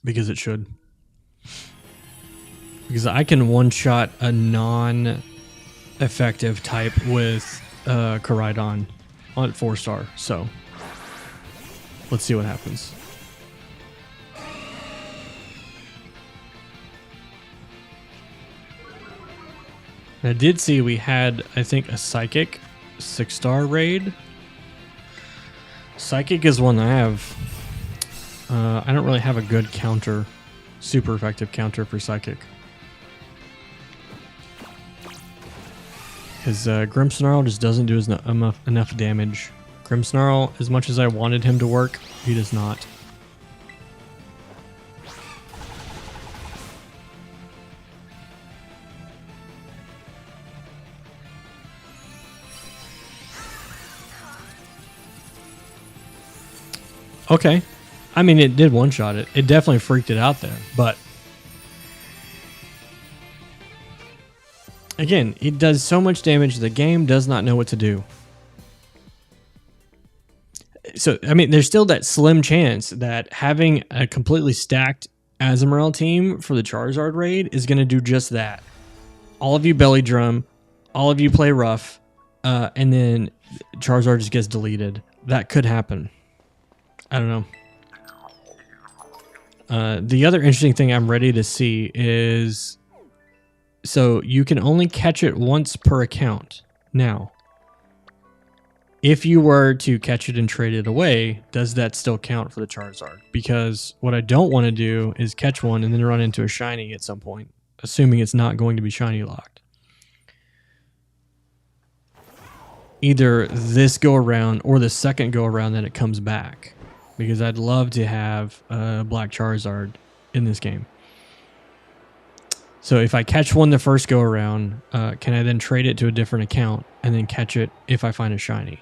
Because it should. Because I can one-shot a non-effective type with Koraidon on 4-star, so let's see what happens. I did see we had, I think, a Psychic 6-star raid. Psychic is one that I have. I don't really have a good counter, super effective counter for Psychic. Because Grimmsnarl just doesn't do enough damage. Grimmsnarl, as much as I wanted him to work, he does not. Okay. I mean, it did one-shot it. It definitely freaked it out there, but again, it does so much damage, the game does not know what to do. So, I mean, there's still that slim chance that having a completely stacked Azumarill team for the Charizard raid is going to do just that. All of you belly drum, all of you play rough, and then Charizard just gets deleted. That could happen. I don't know. The other interesting thing I'm ready to see is, so you can only catch it once per account. Now, if you were to catch it and trade it away, does that still count for the Charizard? Because what I don't want to do is catch one and then run into a shiny at some point, assuming it's not going to be shiny locked. Either this go around or the second go around that it comes back, because I'd love to have a black Charizard in this game. So if I catch one the first go around, can I then trade it to a different account and then catch it if I find a shiny?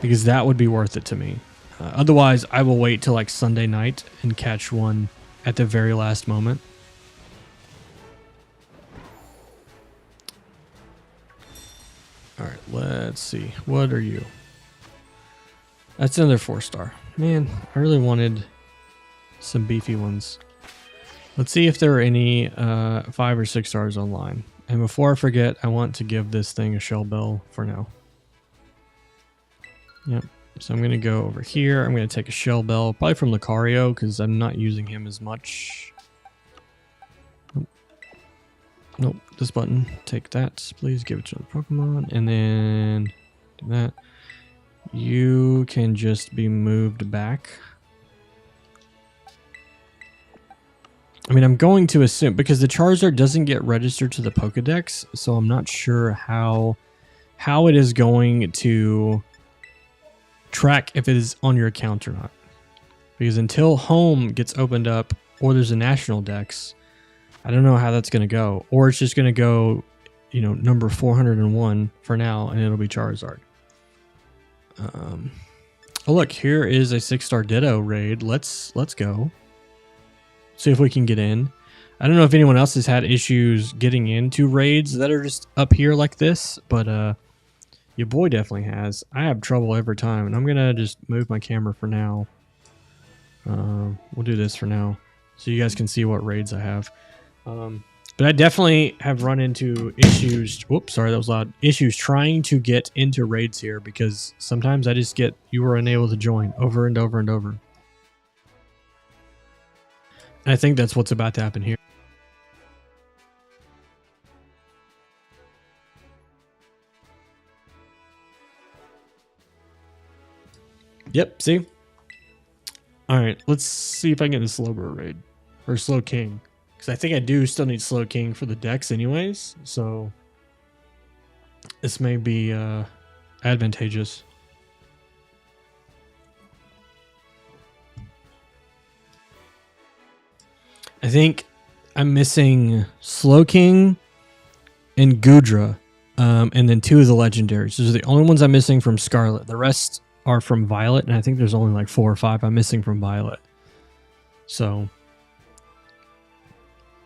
Because that would be worth it to me. Otherwise, I will wait till like Sunday night and catch one at the very last moment. All right, let's see. What are you? That's another 4-star. Man, I really wanted some beefy ones. Let's see if there are any 5 or 6 stars online. And before I forget, I want to give this thing a shell bell for now. Yep. So I'm going to go over here. I'm going to take a shell bell, probably from Lucario, because I'm not using him as much. Nope, this button. Take that, please. Give it to the Pokemon. And then do that. You can just be moved back. I mean, I'm going to assume, because the Charizard doesn't get registered to the Pokedex, so I'm not sure how it is going to track if it is on your account or not. Because until home gets opened up or there's a national dex, I don't know how that's going to go. Or it's just going to go, you know, number 401 for now, and it'll be Charizard. Oh look, here is a 6-star Ditto raid. Let's go. See if we can get in. I don't know if anyone else has had issues getting into raids that are just up here like this, but your boy definitely has. I have trouble every time, and I'm gonna just move my camera for now. We'll do this for now, so you guys can see what raids I have. But I definitely have run into issues. Whoops, sorry, that was loud. Issues trying to get into raids here, because sometimes I just get you were unable to join over and over and over. And I think that's what's about to happen here. Yep, see? Alright, let's see if I can get the Slowbro raid. Or Slow King. Because I think I do still need Slow King for the decks anyways. So this may be advantageous. I think I'm missing Slow King and Goodra. And then 2 of the legendaries. Those are the only ones I'm missing from Scarlet. The rest are from Violet, and I think there's only like 4 or 5 I'm missing from Violet. So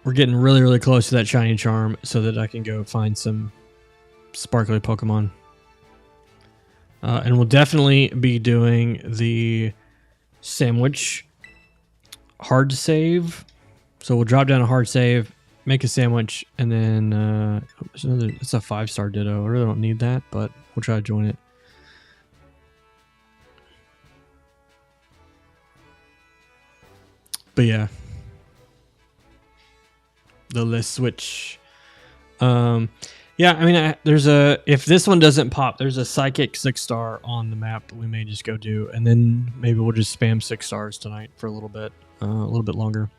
we're getting really, really close to that shiny charm so that I can go find some sparkly Pokemon. And we'll definitely be doing the sandwich hard save. So we'll drop down a hard save, make a sandwich, and then it's a 5-star Ditto. I really don't need that, but we'll try to join it. But yeah, the list switch. Yeah, I mean, if this one doesn't pop, there's a Psychic 6-star on the map that we may just go do, and then maybe we'll just spam 6 stars tonight for a little bit longer.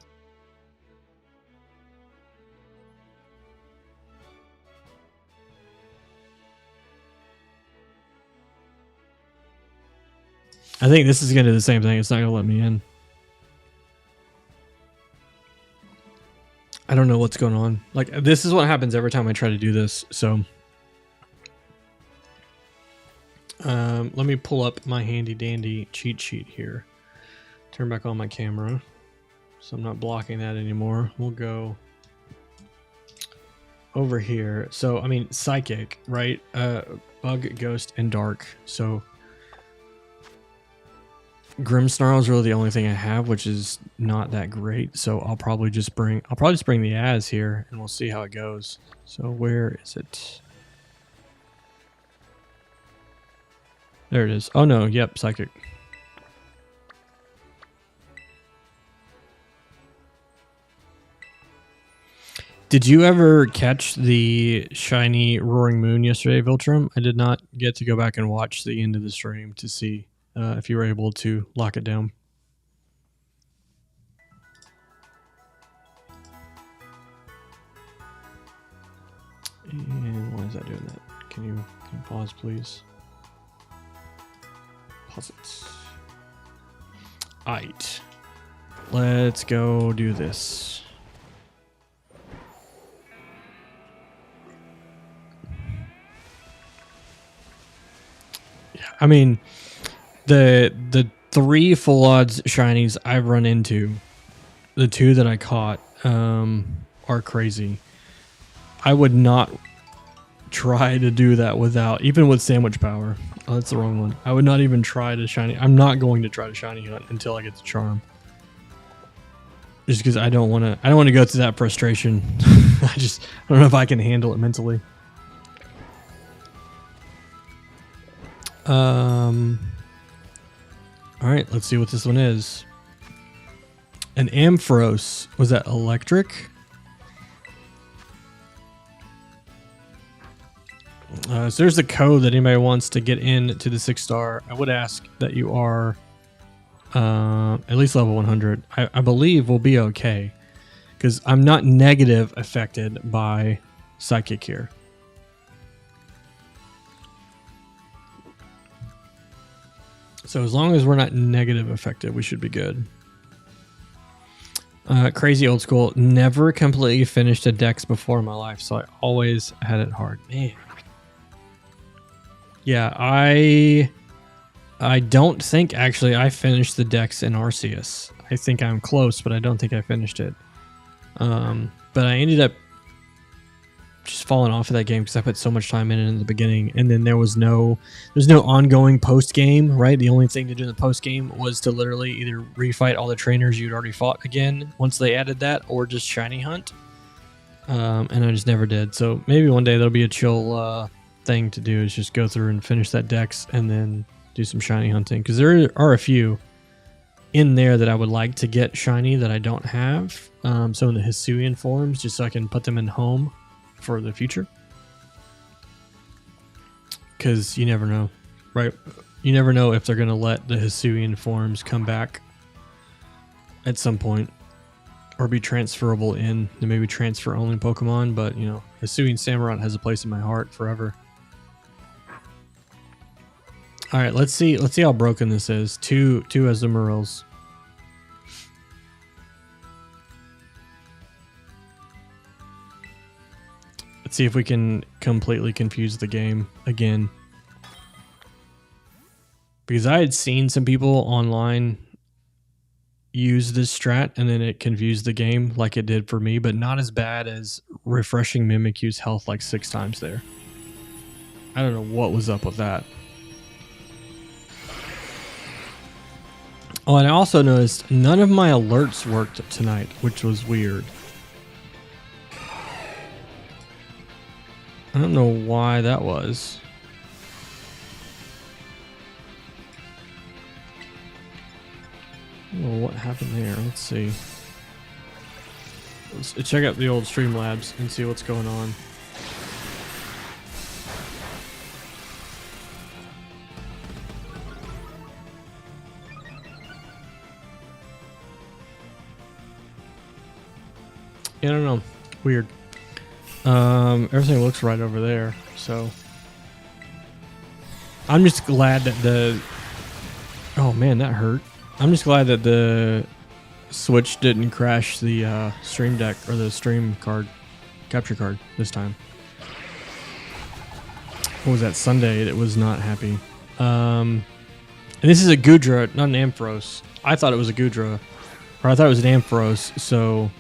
I think this is going to do the same thing. It's not going to let me in. I don't know what's going on. Like, this is what happens every time I try to do this. So Let me pull up my handy dandy cheat sheet here. Turn back on my camera, so I'm not blocking that anymore. We'll go over here. So, I mean, psychic, right? Bug, ghost, and dark. So, Grimmsnarl is really the only thing I have, which is not that great. So, I'll probably just bring the Az here, and we'll see how it goes. So, where is it? There it is. Oh no, yep, psychic. Did you ever catch the shiny Roaring Moon yesterday, Viltrum? I did not get to go back and watch the end of the stream to see if you were able to lock it down. And why is that doing that? Can you pause, please? Pause it. Alright. Let's go do this. I mean, the 3 full odds shinies I've run into, the 2 that I caught, are crazy. I would not try to do that without, even with sandwich power. Oh, that's the wrong one. I would not even try to shiny. I'm not going to try to shiny hunt until I get the charm. Just because I don't want to go through that frustration. I don't know if I can handle it mentally. Alright, let's see what this one is. An Ampharos. Was that electric? So there's the code that anybody wants to get into the 6-star. I would ask that you are at least level 100. I believe we'll be okay. Because I'm not negative affected by Psychic here. So as long as we're not negative affected, we should be good. Crazy old school. Never completely finished a dex before in my life, so I always had it hard. Man. Yeah, I don't think actually I finished the dex in Arceus. I think I'm close, but I don't think I finished it. But I ended up just falling off of that game because I put so much time in the beginning, and then there's no ongoing post game, right? The only thing to do in the post game was to literally either refight all the trainers you'd already fought again once they added that, or just shiny hunt. And I just never did. So maybe one day that'll be a chill thing to do, is just go through and finish that dex and then do some shiny hunting, because there are a few in there that I would like to get shiny that I don't have. So in the Hisuian forms, just so I can put them in home for the future, because you never know, right? You never know if they're going to let the Hisuian forms come back at some point, or be transferable in the maybe transfer only Pokemon. But you know, Hisuian Samurott has a place in my heart forever. All right, let's see how broken this is. Two Azumarill. Let's see if we can completely confuse the game again. Because I had seen some people online use this strat and then it confused the game like it did for me, but not as bad as refreshing Mimikyu's health like 6 times there. I don't know what was up with that. Oh, and I also noticed none of my alerts worked tonight, which was weird. I don't know why that was. Well, what happened there? Let's see. Let's check out the old Streamlabs and see what's going on. Yeah, I don't know. Weird. Everything looks right over there, so I'm just glad that the... Oh man, that hurt. I'm just glad that the Switch didn't crash the stream deck or the stream card, capture card this time. What was that, Sunday? It was not happy. And this is a Gudra, not an Ampharos. I thought it was a Gudra. Or I thought it was an Ampharos, so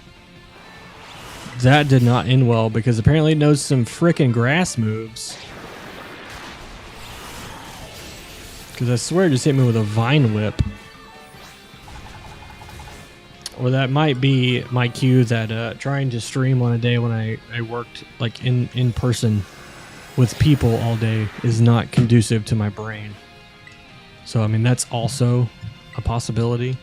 that did not end well because apparently it knows some frickin' grass moves. Because I swear it just hit me with a Vine Whip. Or that might be my cue that trying to stream on a day when I worked like in person with people all day is not conducive to my brain. So, I mean, that's also a possibility.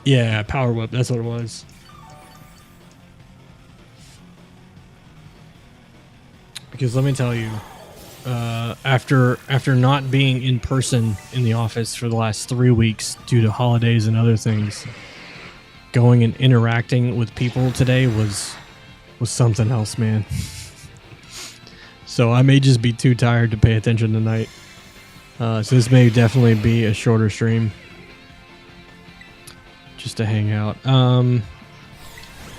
Yeah, Power Whip, that's what it was. Because let me tell you, after not being in person in the office for the last 3 weeks due to holidays and other things, going and interacting with people today was something else, man. So I may just be too tired to pay attention tonight. So this may definitely be a shorter stream, just to hang out. I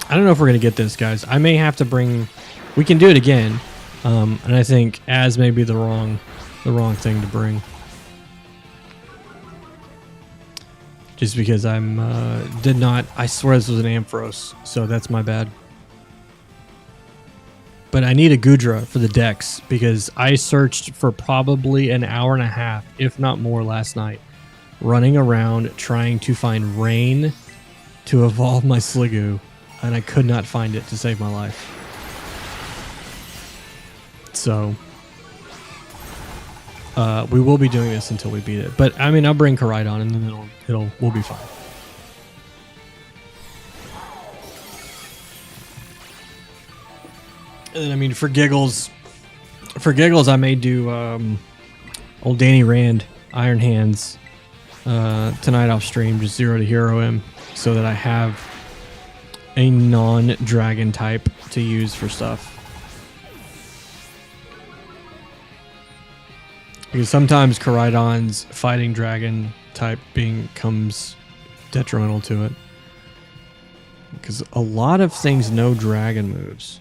don't know if we're gonna get this, guys. I may have to bring. We can do it again. And I think Az may be the wrong thing to bring. Just because I swear this was an Ampharos, so that's my bad. But I need a Gudra for the decks because I searched for probably an hour and a half, if not more, last night, running around trying to find rain to evolve my Sliggoo, and I could not find it to save my life. So we will be doing this until we beat it. But I mean, I'll bring Charizard and then we'll be fine. And then I mean, for giggles, I may do old Danny Rand Iron Hands tonight off stream, just 0 to hero him, so that I have a non-dragon type to use for stuff. Because sometimes Koraidon's fighting dragon type becomes detrimental to it. Because a lot of things know dragon moves.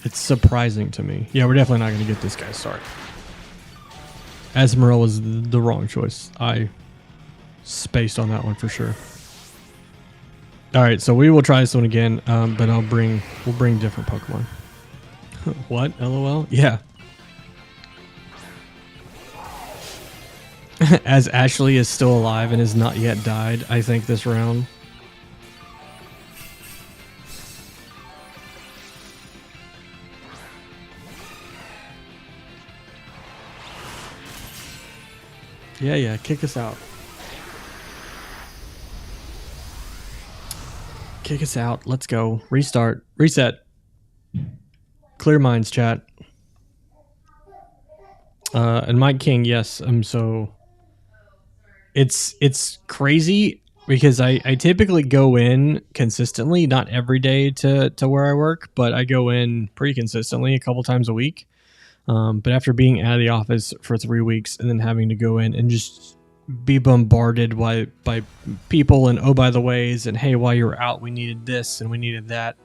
It's surprising to me. Yeah, we're definitely not going to get this guy. Sorry. Azumarill was the wrong choice. I spaced on that one for sure. Alright, so we will try this one again, but we'll bring different Pokemon. What? LOL? Yeah. As Ashley is still alive and has not yet died, I think, this round. Yeah, kick us out. Kick us out. Let's go. Restart. Reset. Clear minds, chat. And Mike King, yes, so it's crazy because I typically go in consistently, not every day to where I work, but I go in pretty consistently a couple times a week. But after being out of the office for 3 weeks and then having to go in and just be bombarded by people and, oh, by the ways, and hey, while you were out, we needed this and we needed that.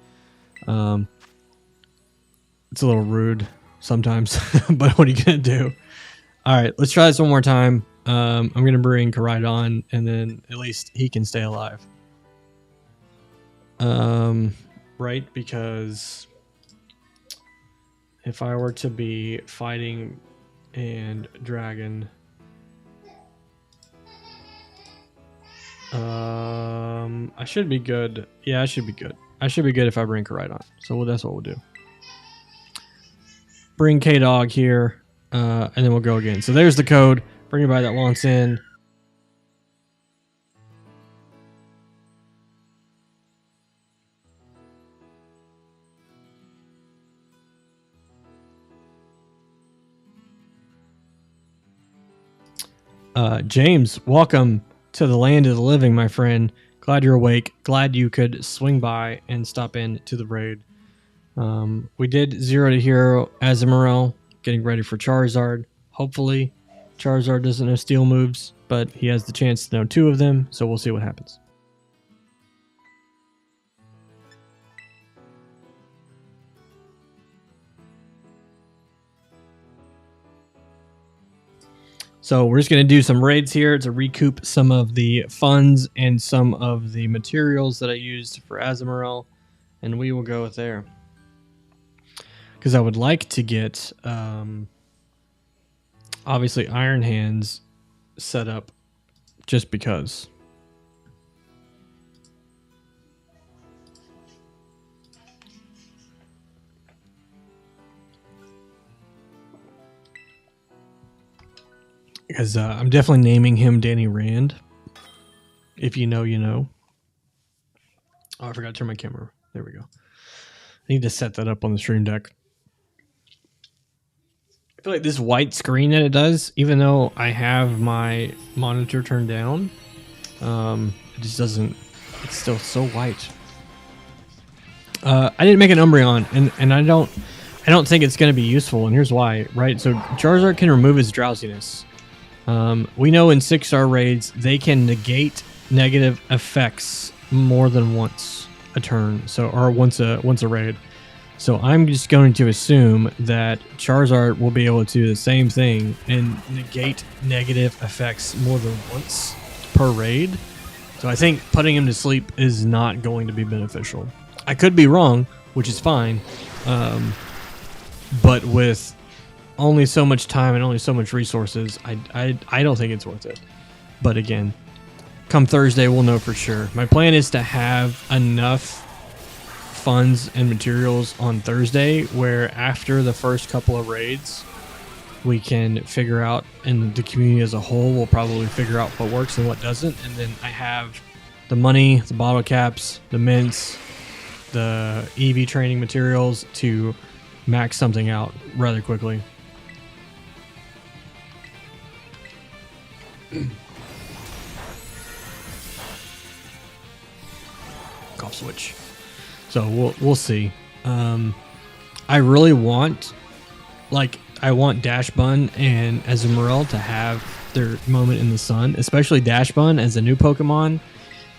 It's a little rude sometimes, but what are you going to do? All right, let's try this one more time. I'm going to bring Koraidon, and then at least he can stay alive. Right, because if I were to be fighting and dragon, I should be good. Yeah, I should be good. I should be good if I bring Koraidon. So that's what we'll do. Bring K-Dog here, and then we'll go again. So there's the code for anybody that wants in. James, welcome to the land of the living, my friend. Glad you're awake. Glad you could swing by and stop in to the raid. We did 0 to hero Azumarill, getting ready for Charizard. Hopefully, Charizard doesn't know steel moves, but he has the chance to know 2 of them, so we'll see what happens. So we're just going to do some raids here to recoup some of the funds and some of the materials that I used for Azumarill, and we will go with there. Because I would like to get, obviously, Iron Hands set up just because. Because I'm definitely naming him Danny Rand. If you know, you know. Oh, I forgot to turn my camera. There we go. I need to set that up on the stream deck. I feel like this white screen that it does, even though I have my monitor turned down, it just doesn't, it's still so white. I didn't make an Umbreon, and I don't think it's going to be useful, and here's why, right? So Charizard can remove his drowsiness. We know in 6-star raids, they can negate negative effects more than once a turn, or once a raid. So I'm just going to assume that Charizard will be able to do the same thing and negate negative effects more than once per raid. So I think putting him to sleep is not going to be beneficial. I could be wrong, which is fine, but with only so much time and only so much resources, I don't think it's worth it. But again, come Thursday, we'll know for sure. My plan is to have enough funds and materials on Thursday where after the first couple of raids, we can figure out, and the community as a whole will probably figure out what works and what doesn't. And then I have the money, the bottle caps, the mints, the EV training materials to max something out rather quickly. Off switch. So we'll see. I really want, I want Dash Bun and Azumarill to have their moment in the sun, especially Dash Bun as a new Pokemon,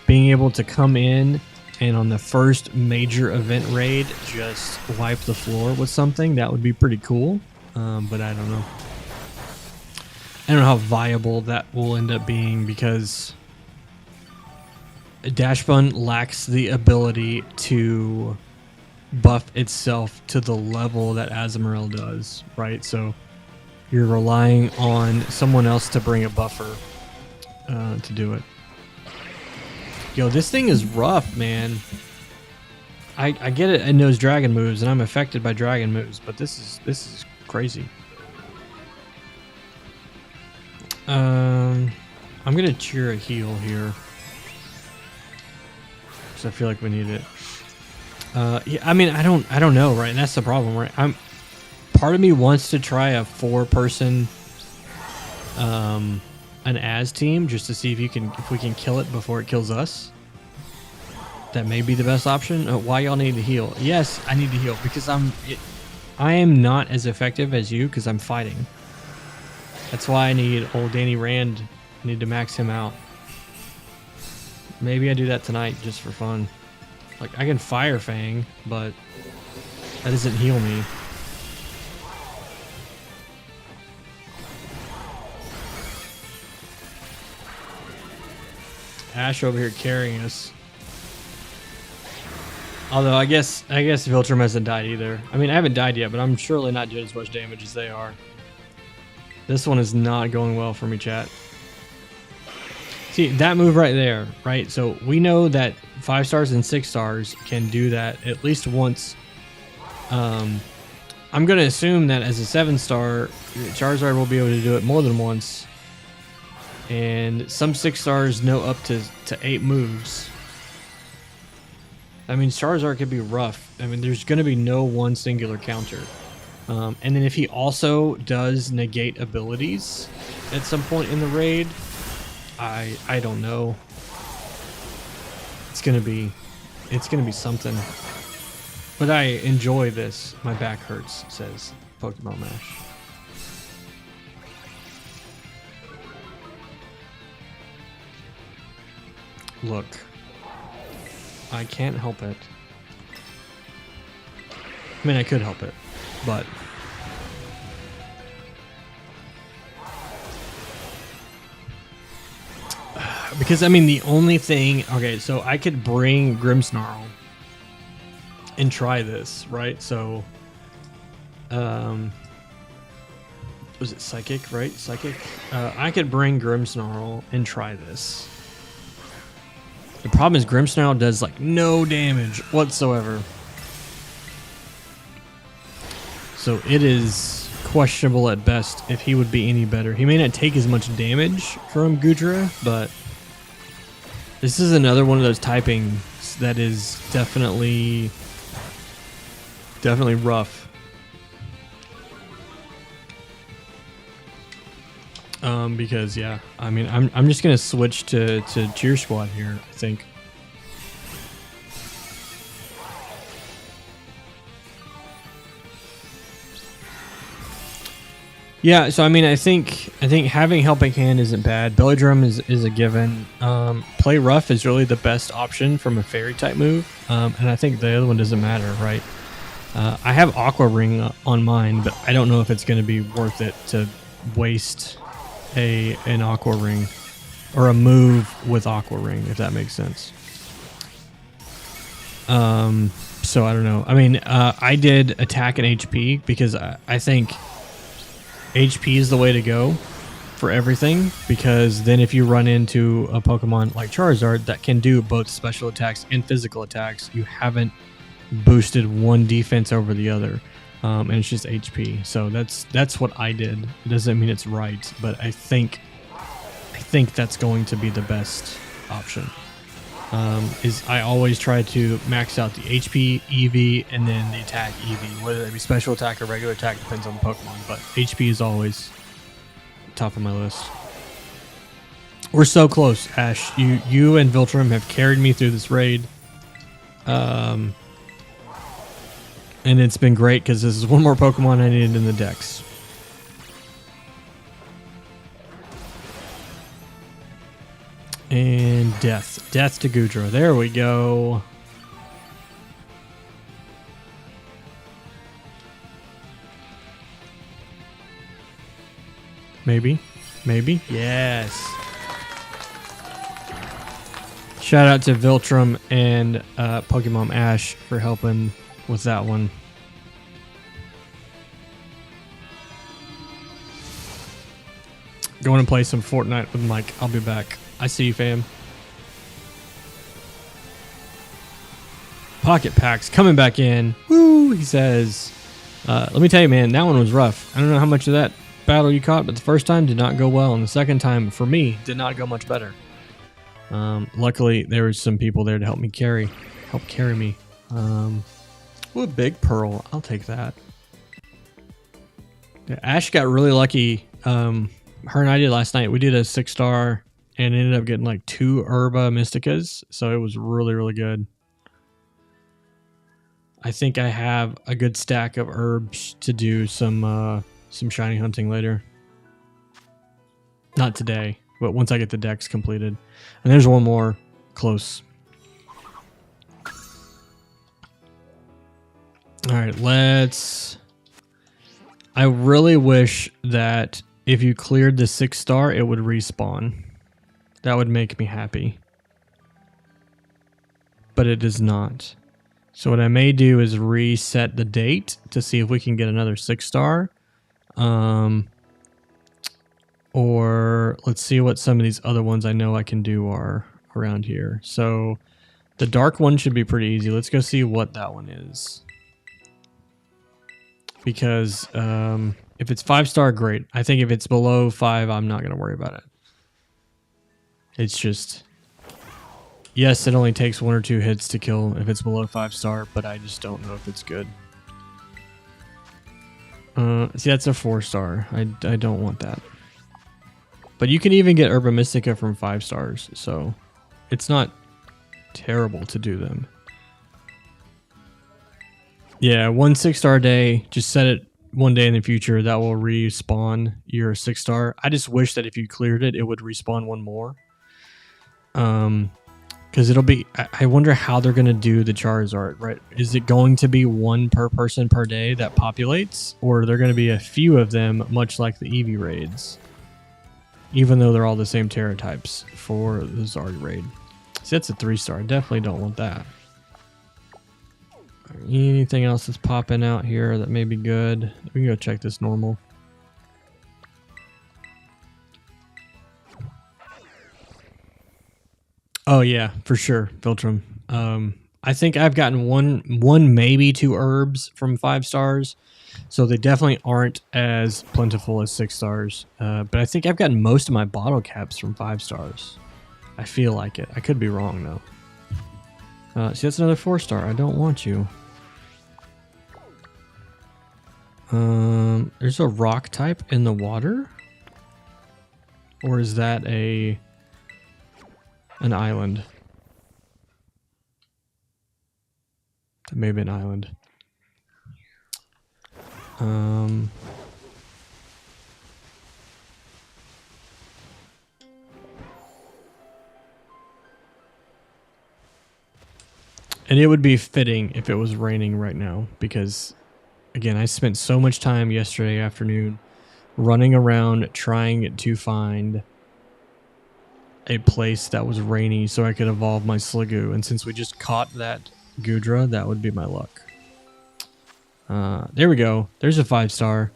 being able to come in and on the first major event raid just wipe the floor with something. That would be pretty cool. But I don't know. I don't know how viable that will end up being because Dash Bun lacks the ability to buff itself to the level that Azumarill does, right? So you're relying on someone else to bring a buffer to do it. Yo, this thing is rough, man. I get it. It knows dragon moves, and I'm affected by dragon moves, but this is crazy. I'm gonna cheer a heal here. I feel like we need it. Yeah, I mean, I don't know, right? And that's the problem, right? Part of me wants to try a 4-person, an Az team just to see if we can kill it before it kills us. That may be the best option. Why y'all need to heal? Yes, I need to heal because I am not as effective as you because I'm fighting. That's why I need old Danny Rand. I need to max him out. Maybe I do that tonight just for fun. Like, I can Fire Fang, but that doesn't heal me. Ash over here carrying us. Although I guess Viltrum hasn't died either. I mean, I haven't died yet, but I'm surely not doing as much damage as they are. This one is not going well for me, chat. See, that move right there, right? So we know that 5 stars and 6 stars can do that at least once. I'm going to assume that as a 7-star, Charizard will be able to do it more than once. And some 6 stars know up to 8 moves. I mean, Charizard could be rough. I mean, there's going to be no one singular counter. And then if he also does negate abilities at some point in the raid, I don't know. It's gonna be something. But I enjoy this. My back hurts, says Pokemon Mash. Look, I can't help it. I mean, I could help it, but because I mean the only thing. Okay, so I could bring Grimmsnarl and try this, right? So, was it Psychic, right? Psychic. I could bring Grimmsnarl and try this. The problem is Grimmsnarl does like no damage whatsoever. So it is questionable at best if he would be any better. He may not take as much damage from Goodra, but this is another one of those typings that is definitely rough. Because yeah, I mean, I'm just gonna switch to Cheer Squad here, I think. Yeah, so I mean, I think having Helping Hand isn't bad. Belly Drum is a given. Play Rough is really the best option from a Fairy type move, and I think the other one doesn't matter, right? I have Aqua Ring on mine, but I don't know if it's going to be worth it to waste an Aqua Ring or a move with Aqua Ring, if that makes sense. So I don't know. I mean, I did attack and HP because I think HP is the way to go for everything, because then if you run into a Pokemon like Charizard that can do both special attacks and physical attacks, you haven't boosted one defense over the other. And it's just HP. So that's what I did. It doesn't mean it's right, but I think that's going to be the best option. Is I always try to max out the HP, EV, and then the attack EV. Whether it be special attack or regular attack depends on the Pokemon, but HP is always top of my list. We're so close, Ash. You and Viltrum have carried me through this raid. And it's been great because this is one more Pokemon I needed in the decks. And Death. Death to Goodra. There we go. Maybe. Maybe. Yes. Shout out to Viltrum and Pokemon Ash for helping with that one. Going to play some Fortnite with Mike. I'll be back. I see you, fam. Pocket Packs coming back in. Woo, he says. Let me tell you, man, that one was rough. I don't know how much of that battle you caught, but the first time did not go well, and the second time, for me, did not go much better. Luckily, there was some people there to help carry me. Ooh, a big pearl. I'll take that. Yeah, Ash got really lucky. Her and I did last night. We did a 6-star and ended up getting like 2 Herba Mysticas. So it was really, really good. I think I have a good stack of herbs to do some shiny hunting later. Not today, but once I get the decks completed. And there's one more close. All right, let's... I really wish that if you cleared the 6-star, it would respawn. That would make me happy. But it does not. So what I may do is reset the date to see if we can get another 6-star. Or let's see what some of these other ones I know I can do are around here. So the dark one should be pretty easy. Let's go see what that one is. Because if it's 5-star, great. I think if it's below 5, I'm not going to worry about it. It's just... Yes, it only takes 1 or 2 hits to kill if it's below 5-star, but I just don't know if it's good. See, that's a 4-star. I don't want that. But you can even get Herba Mystica from 5 stars, so it's not terrible to do them. Yeah, 1 6-star day, just set it one day in the future, that will respawn your 6-star. I just wish that if you cleared it, it would respawn one more. Because it'll be, I wonder how they're going to do the Charizard, right? Is it going to be 1 per person per day that populates? Or are there going to be a few of them, much like the Eevee raids? even though they're all the same Terra types for the Zard raid. See, that's a 3-star. I definitely don't want that. Anything else that's popping out here that may be good? We can go check this normal. Oh yeah, for sure, Filtrum. I think I've gotten one maybe 2 herbs from 5 stars, so they definitely aren't as plentiful as 6 stars. But I think I've gotten most of my bottle caps from 5 stars. I feel like it. I could be wrong though. See, that's another 4-star. I don't want you. There's a rock type in the water, or is that an island? That may be an island. And it would be fitting if it was raining right now, because again, I spent so much time yesterday afternoon running around trying to find a place that was rainy so I could evolve my Sliggoo. And since we just caught that Goodra, that would be my luck. There we go. There's a 5-star.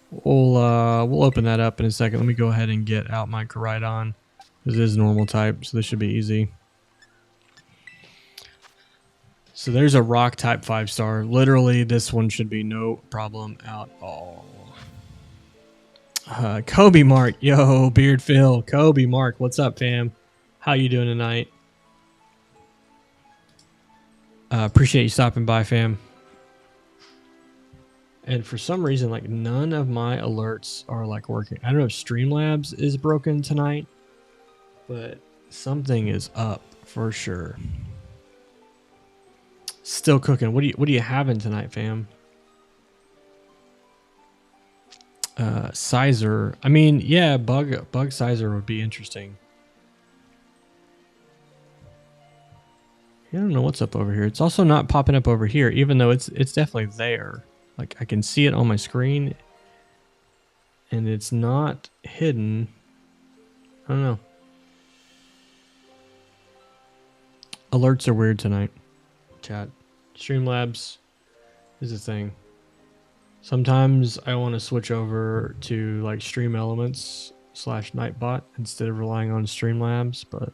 We'll open that up in a second. Let me go ahead and get out my Charizard. This is normal type, so this should be easy. So there's a rock type 5-star. Literally, this one should be no problem at all. Kobe Mark, yo, Beard Phil, Kobe Mark, what's up, fam? How you doing tonight? Appreciate you stopping by, fam. And for some reason, like, none of my alerts are like working. I don't know if Streamlabs is broken tonight, but something is up for sure. Still cooking. What are you having tonight, fam? Sizer. I mean, yeah, bug sizer would be interesting. I don't know what's up over here. It's also not popping up over here, even though it's definitely there. Like, I can see it on my screen, and it's not hidden. I don't know. Alerts are weird tonight. Chat. Streamlabs is a thing. Sometimes I want to switch over to like Stream Elements / Nightbot instead of relying on Streamlabs, but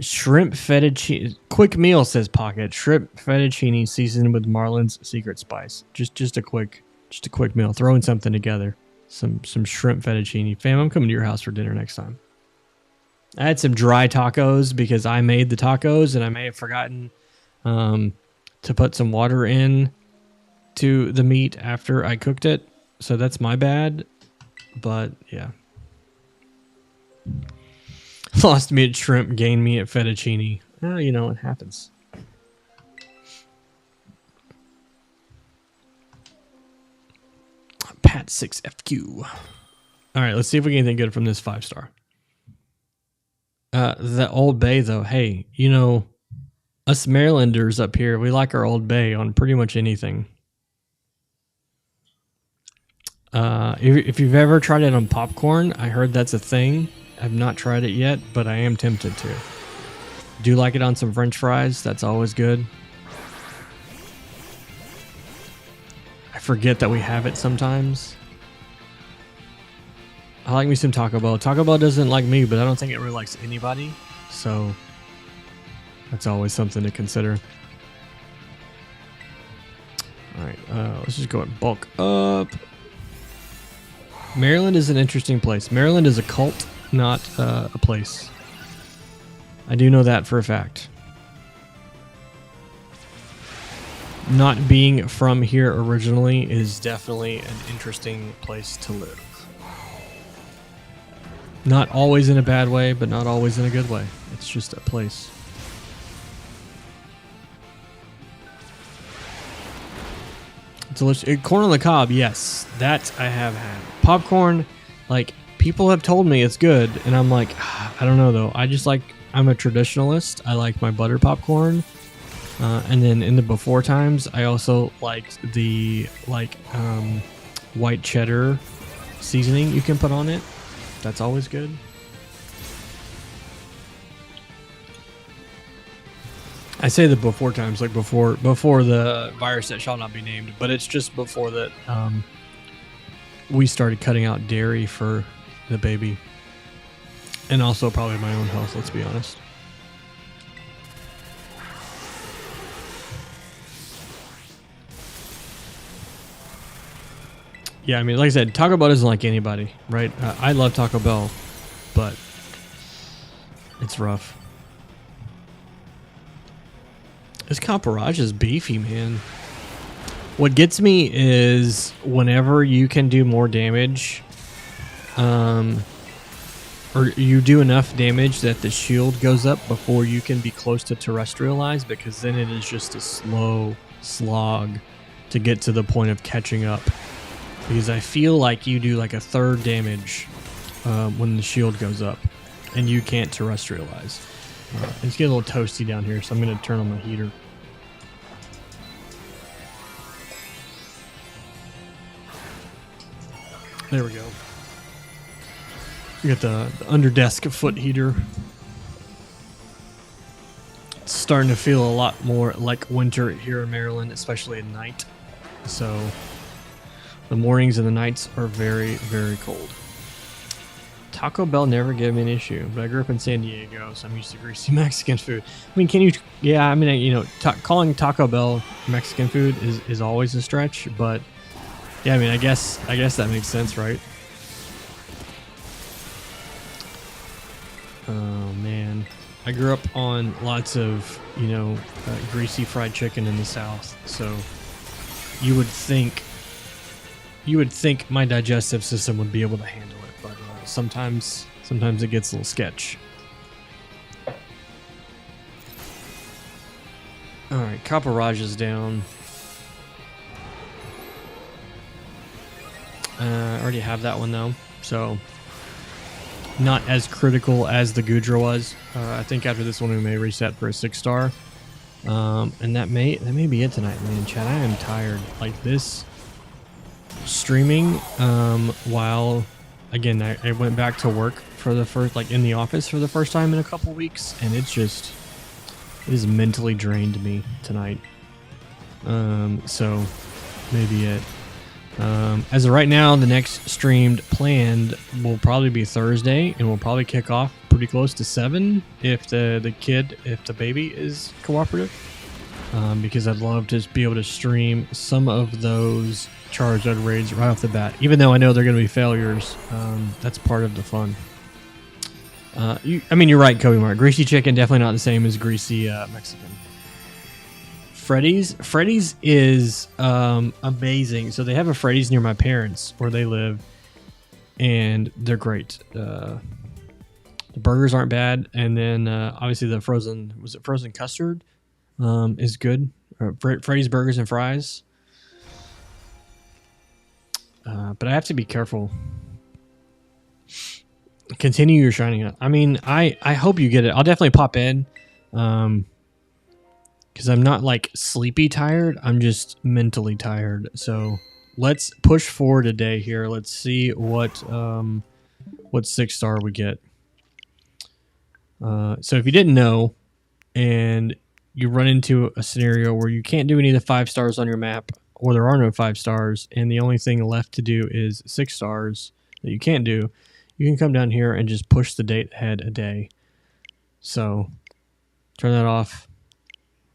shrimp fettuccine quick meal, says Pocket. Shrimp fettuccine seasoned with Marlin's secret spice. Just a quick meal. Throwing something together. Some shrimp fettuccine. Fam, I'm coming to your house for dinner next time. I had some dry tacos because I made the tacos and I may have forgotten to put some water in to the meat after I cooked it. So that's my bad. But yeah. Lost me at shrimp, gained me at fettuccine. Oh, you know, it happens. Pat 6FQ. All right, let's see if we get anything good from this 5-star. The Old Bay, though. Hey, you know, us Marylanders up here, we like our Old Bay on pretty much anything. If you've ever tried it on popcorn, I heard that's a thing. I've not tried it yet, but I am tempted to. Do like it on some French fries. That's always good. I forget that we have it sometimes. I like me some Taco Bell. Taco Bell doesn't like me, but I don't think it really likes anybody. So that's always something to consider. All right, let's just go and bulk up. Maryland is an interesting place. Maryland is a cult, not a place. I do know that for a fact. Not being from here originally is definitely an interesting place to live. Not always in a bad way, but not always in a good way. It's just a place. Delicious. Corn on the cob, yes. That I have had. Popcorn, like, people have told me it's good, and I'm like, I don't know though. I'm a traditionalist. I like my butter popcorn. And then in the before times, I also liked the white cheddar seasoning you can put on it. That's always good. I say the before times, like before the virus that shall not be named, but it's just before that we started cutting out dairy for the baby. And also probably my own health, let's be honest. Yeah, I mean, like I said, Taco Bell isn't like anybody, right? I love Taco Bell, but it's rough. This Camparage is beefy, man. What gets me is whenever you can do more damage, or you do enough damage that the shield goes up before you can be close to terrestrialize, because then it is just a slow slog to get to the point of catching up. Because I feel like you do like a third damage when the shield goes up, and you can't terrestrialize. It's getting a little toasty down here, so I'm going to turn on my heater. There we go. We got the under desk foot heater. It's starting to feel a lot more like winter here in Maryland, especially at night. So the mornings and the nights are very, very cold. Taco Bell never gave me an issue, but I grew up in San Diego, so I'm used to greasy Mexican food. I mean, can you? Yeah, I mean, you know, calling Taco Bell Mexican food is always a stretch, but yeah, I mean, I guess that makes sense, right? Oh man, I grew up on lots of, you know, greasy fried chicken in the South, so you would think my digestive system would be able to handle it, but sometimes it gets a little sketch. All right, Camparage is down. I already have that one though, so not as critical as the Gudra was. I think after this one we may reset for a 6-star, and that may be it tonight, man. Chad, I am tired. Like this streaming, while again I went back to work for the first, like in the office for the first time in a couple weeks, and it has mentally drained me tonight. So maybe it. As of right now, the next streamed planned will probably be Thursday, and we'll probably kick off pretty close to 7 if the baby is cooperative. Because I'd love to just be able to stream some of those Charizard raids right off the bat. Even though I know they're going to be failures, that's part of the fun. I mean, you're right, Kobe Mark. Greasy chicken, definitely not the same as greasy Mexican. Freddy's is amazing. So they have a Freddy's near my parents where they live, and they're great. The burgers aren't bad, and then obviously the frozen custard is good. Freddy's burgers and fries. But I have to be careful. Continue your shining up. I mean, I hope you get it. I'll definitely pop in. Because I'm not like sleepy tired, I'm just mentally tired. So let's push forward a day here. Let's see what 6-star we get. So if you didn't know, and you run into a scenario where you can't do any of the 5 stars on your map, or there are no 5 stars, and the only thing left to do is 6 stars that you can't do, you can come down here and just push the date ahead a day. So turn that off.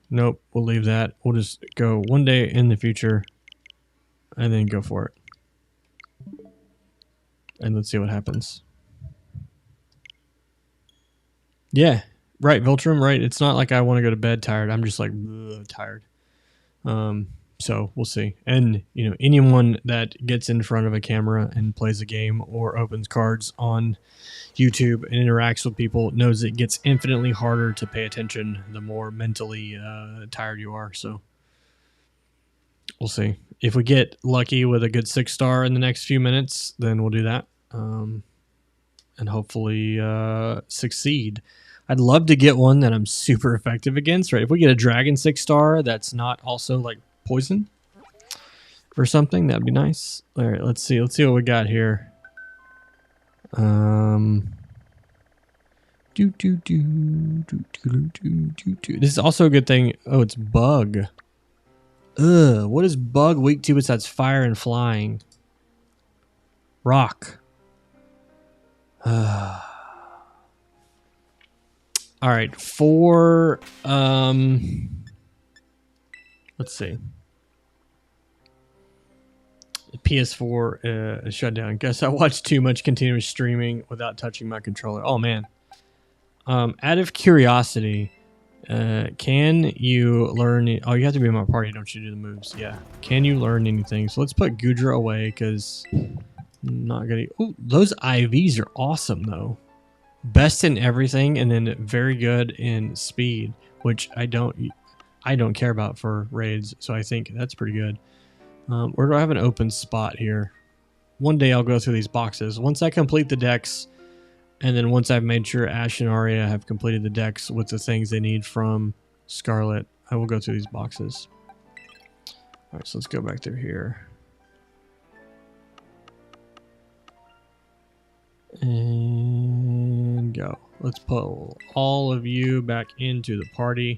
Nope, we'll leave that. We'll just go one day in the future and then go for it. And let's see what happens. Yeah, right, Viltrum, right? It's not like I want to go to bed tired. I'm just like tired. So we'll see. And, you know, anyone that gets in front of a camera and plays a game or opens cards on YouTube and interacts with people knows it gets infinitely harder to pay attention the more mentally tired you are. So we'll see. If we get lucky with a good 6-star in the next few minutes, then we'll do that. And hopefully succeed. I'd love to get one that I'm super effective against, right? If we get a dragon 6-star that's not also like poison or something, that'd be nice. All right, let's see what we got here. This is also a good thing. Oh, it's bug. Ugh, what is bug weak to besides fire and flying? Rock. All right, for let's see. The PS4 is shut down. Guess I watched too much continuous streaming without touching my controller. Oh man. Out of curiosity, can you learn? Oh, you have to be in my party, don't you? Do the moves? Yeah. Can you learn anything? So let's put Gudra away because I'm not gonna. Oh, those IVs are awesome though. Best in everything, and then very good in speed, which I don't care about for raids. So I think that's pretty good. Where do I have an open spot here? One day I'll go through these boxes. Once I complete the decks, and then once I've made sure Ash and Arya have completed the decks with the things they need from Scarlet, I will go through these boxes. All right, so let's go back through here. And go. Let's pull all of you back into the party,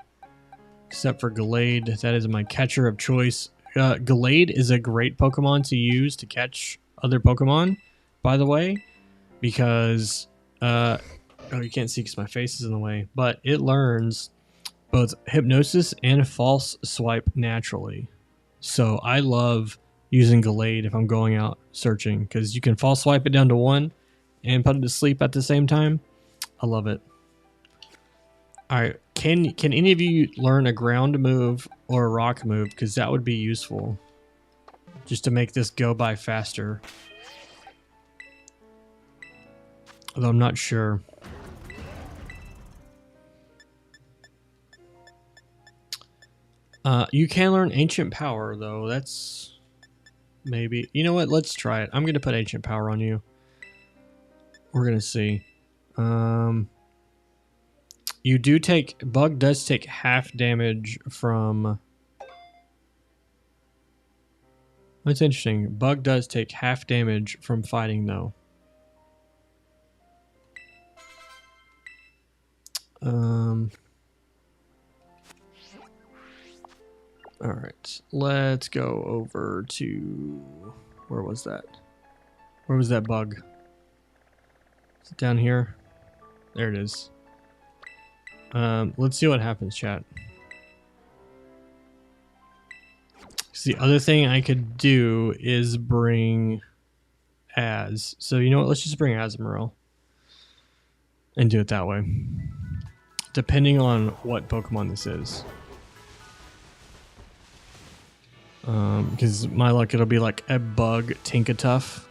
except for Gallade. That is my catcher of choice. Gallade is a great Pokemon to use to catch other Pokemon, by the way, because oh, you can't see because my face is in the way, but it learns both Hypnosis and False Swipe naturally. So I love using Gallade if I'm going out searching because you can False Swipe it down to 1 and put it to sleep at the same time. I love it. All right, can any of you learn a ground move or a rock move? Because that would be useful, just to make this go by faster. Although I'm not sure. You can learn Ancient Power though. That's maybe. You know what? Let's try it. I'm gonna put Ancient Power on you. We're gonna see. You do take, Bug does take half damage from, that's interesting. Bug does take half damage from fighting though. All right, let's go over to, where was that? Where was that bug? Is it down here? There it is. Let's see what happens, chat. So the other thing I could do is bring Az. So you know what? Let's just bring Azumarill and do it that way. Depending on what Pokemon this is. Because my luck, it'll be like a bug Tinkatuff.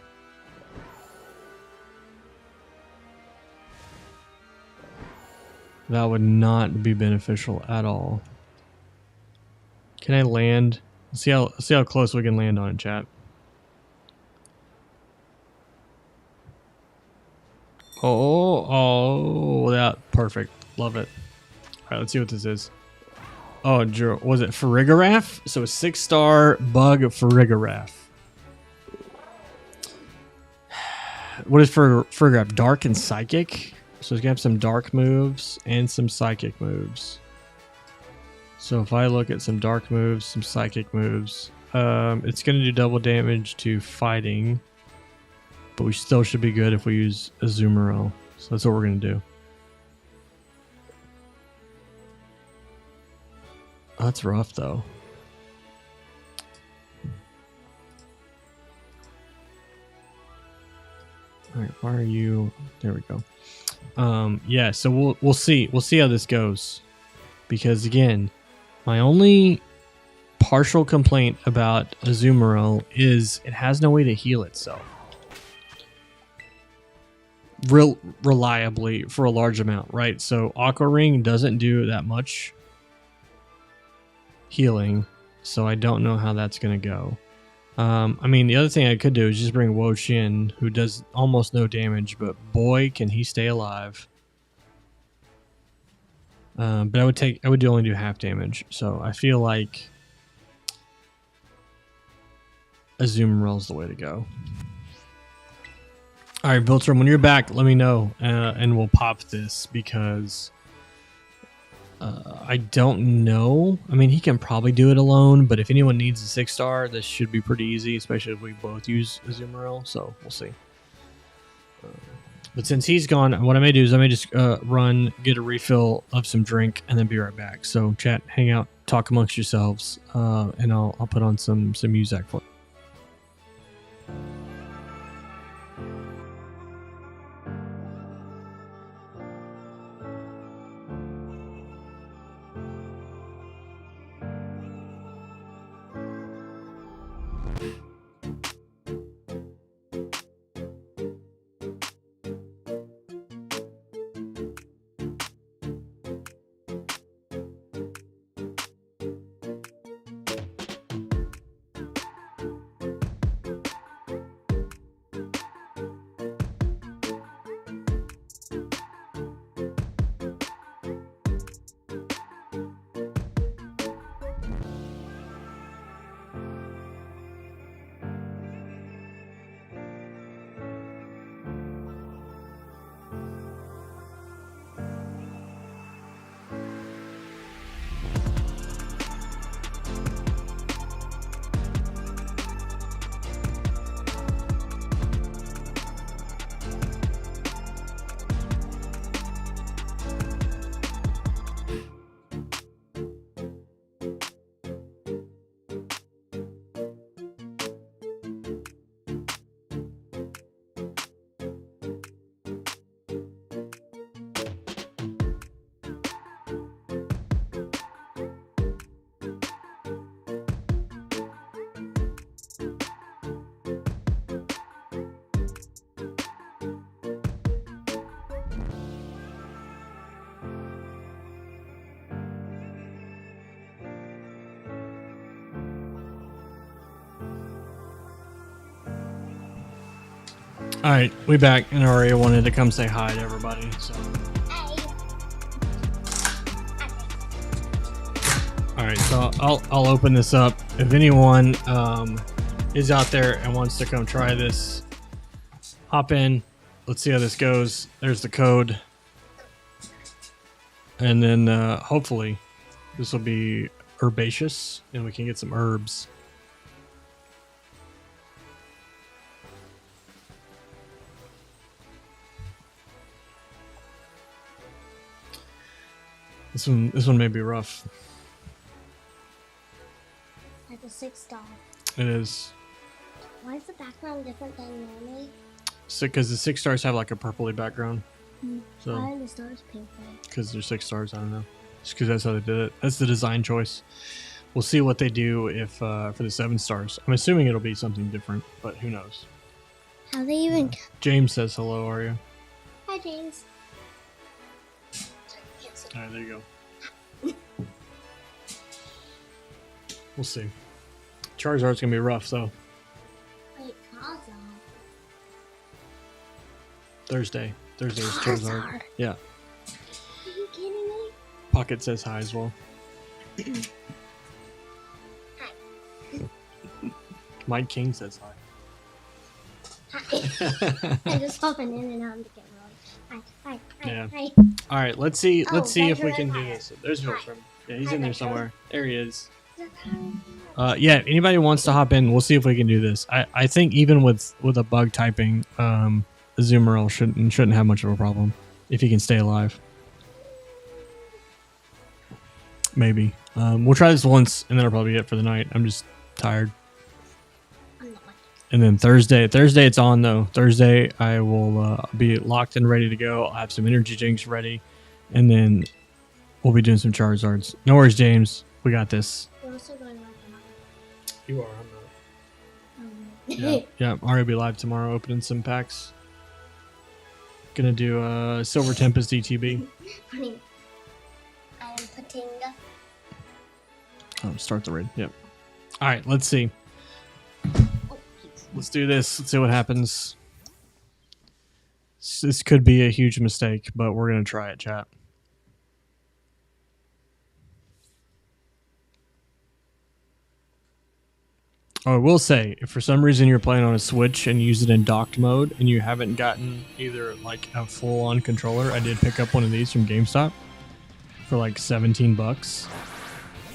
That would not be beneficial at all. Can I land? Let's see how close we can land on it, chat. Oh, that perfect. Love it. All right, let's see what this is. Oh, was it Farigiraf? So a 6-star bug Farigiraf. What is Farigiraf? Dark and Psychic? So it's gonna have some dark moves and some psychic moves. So if I look at some dark moves, some psychic moves, it's gonna do double damage to fighting, but we still should be good if we use Azumarill. So that's what we're gonna do. Oh, that's rough though. All right, why are you? There we go. Yeah, so we'll see how this goes, because again, my only partial complaint about Azumarill is it has no way to heal itself reliably for a large amount, right? So Aqua Ring doesn't do that much healing, so I don't know how that's gonna go. I mean, the other thing I could do is just bring Wo Shin, who does almost no damage, but boy, can he stay alive. But I would only do half damage, so I feel like Azumarill is the way to go. All right, Viltrum, when you're back, let me know, and we'll pop this because I don't know. I mean, he can probably do it alone, but if anyone needs a 6-star, this should be pretty easy, especially if we both use Azumarill, so we'll see. But since he's gone, what I may do is I may just run, get a refill of some drink, and then be right back. So chat, hang out, talk amongst yourselves, and I'll put on some music for you. All right, we back, and Aria wanted to come say hi to everybody. So, all right, so I'll open this up. If anyone is out there and wants to come try this, hop in. Let's see how this goes. There's the code, and then hopefully this will be herbaceous, and we can get some herbs. This one may be rough. Like a 6-star. It is. Why is the background different than normally? Because the 6-stars have like a purpley background. So why are the stars pink? Because they're 6 stars, I don't know. Just because that's how they did it. That's the design choice. We'll see what they do if for the 7 stars. I'm assuming it'll be something different, but who knows? How they even? James says hello. Are you? Hi, James. All right, there you go. We'll see. Charizard's gonna be rough though. Wait, Charizard. Thursday is Charizard. Yeah. Are you kidding me? Pocket says hi as well. Hi. Mike King says hi. Hi. I'm just hopping in and out to get rolling. Hi. Yeah. Hi. All right, let's see if we there's can do Vampire. this. There's Viltrum. Yeah, he's Hi, in there Viltrum. somewhere. There he is. Yeah, if anybody wants to hop in, we'll see if we can do this. I think even with a bug typing, Azumarill shouldn't have much of a problem if he can stay alive. Maybe. We'll try this once, and then that'll probably be it for the night. I'm just tired. And then Thursday it's on though. Thursday I will be locked and ready to go. I'll have some energy drinks ready, and then we'll be doing some Charizards. No worries, James. We got this. You're also going live tomorrow. You are. I'm not. Yeah. Ari will be live tomorrow, opening some packs. Gonna do Silver Tempest ETB. Funny. I am putting. Start the raid. Yep. All right. Let's see. Let's do this. Let's see what happens. This could be a huge mistake, but we're gonna try it, chat. Oh, I will say, if for some reason you're playing on a Switch and use it in docked mode and you haven't gotten either like a full-on controller, I did pick up one of these from GameStop for like 17 bucks.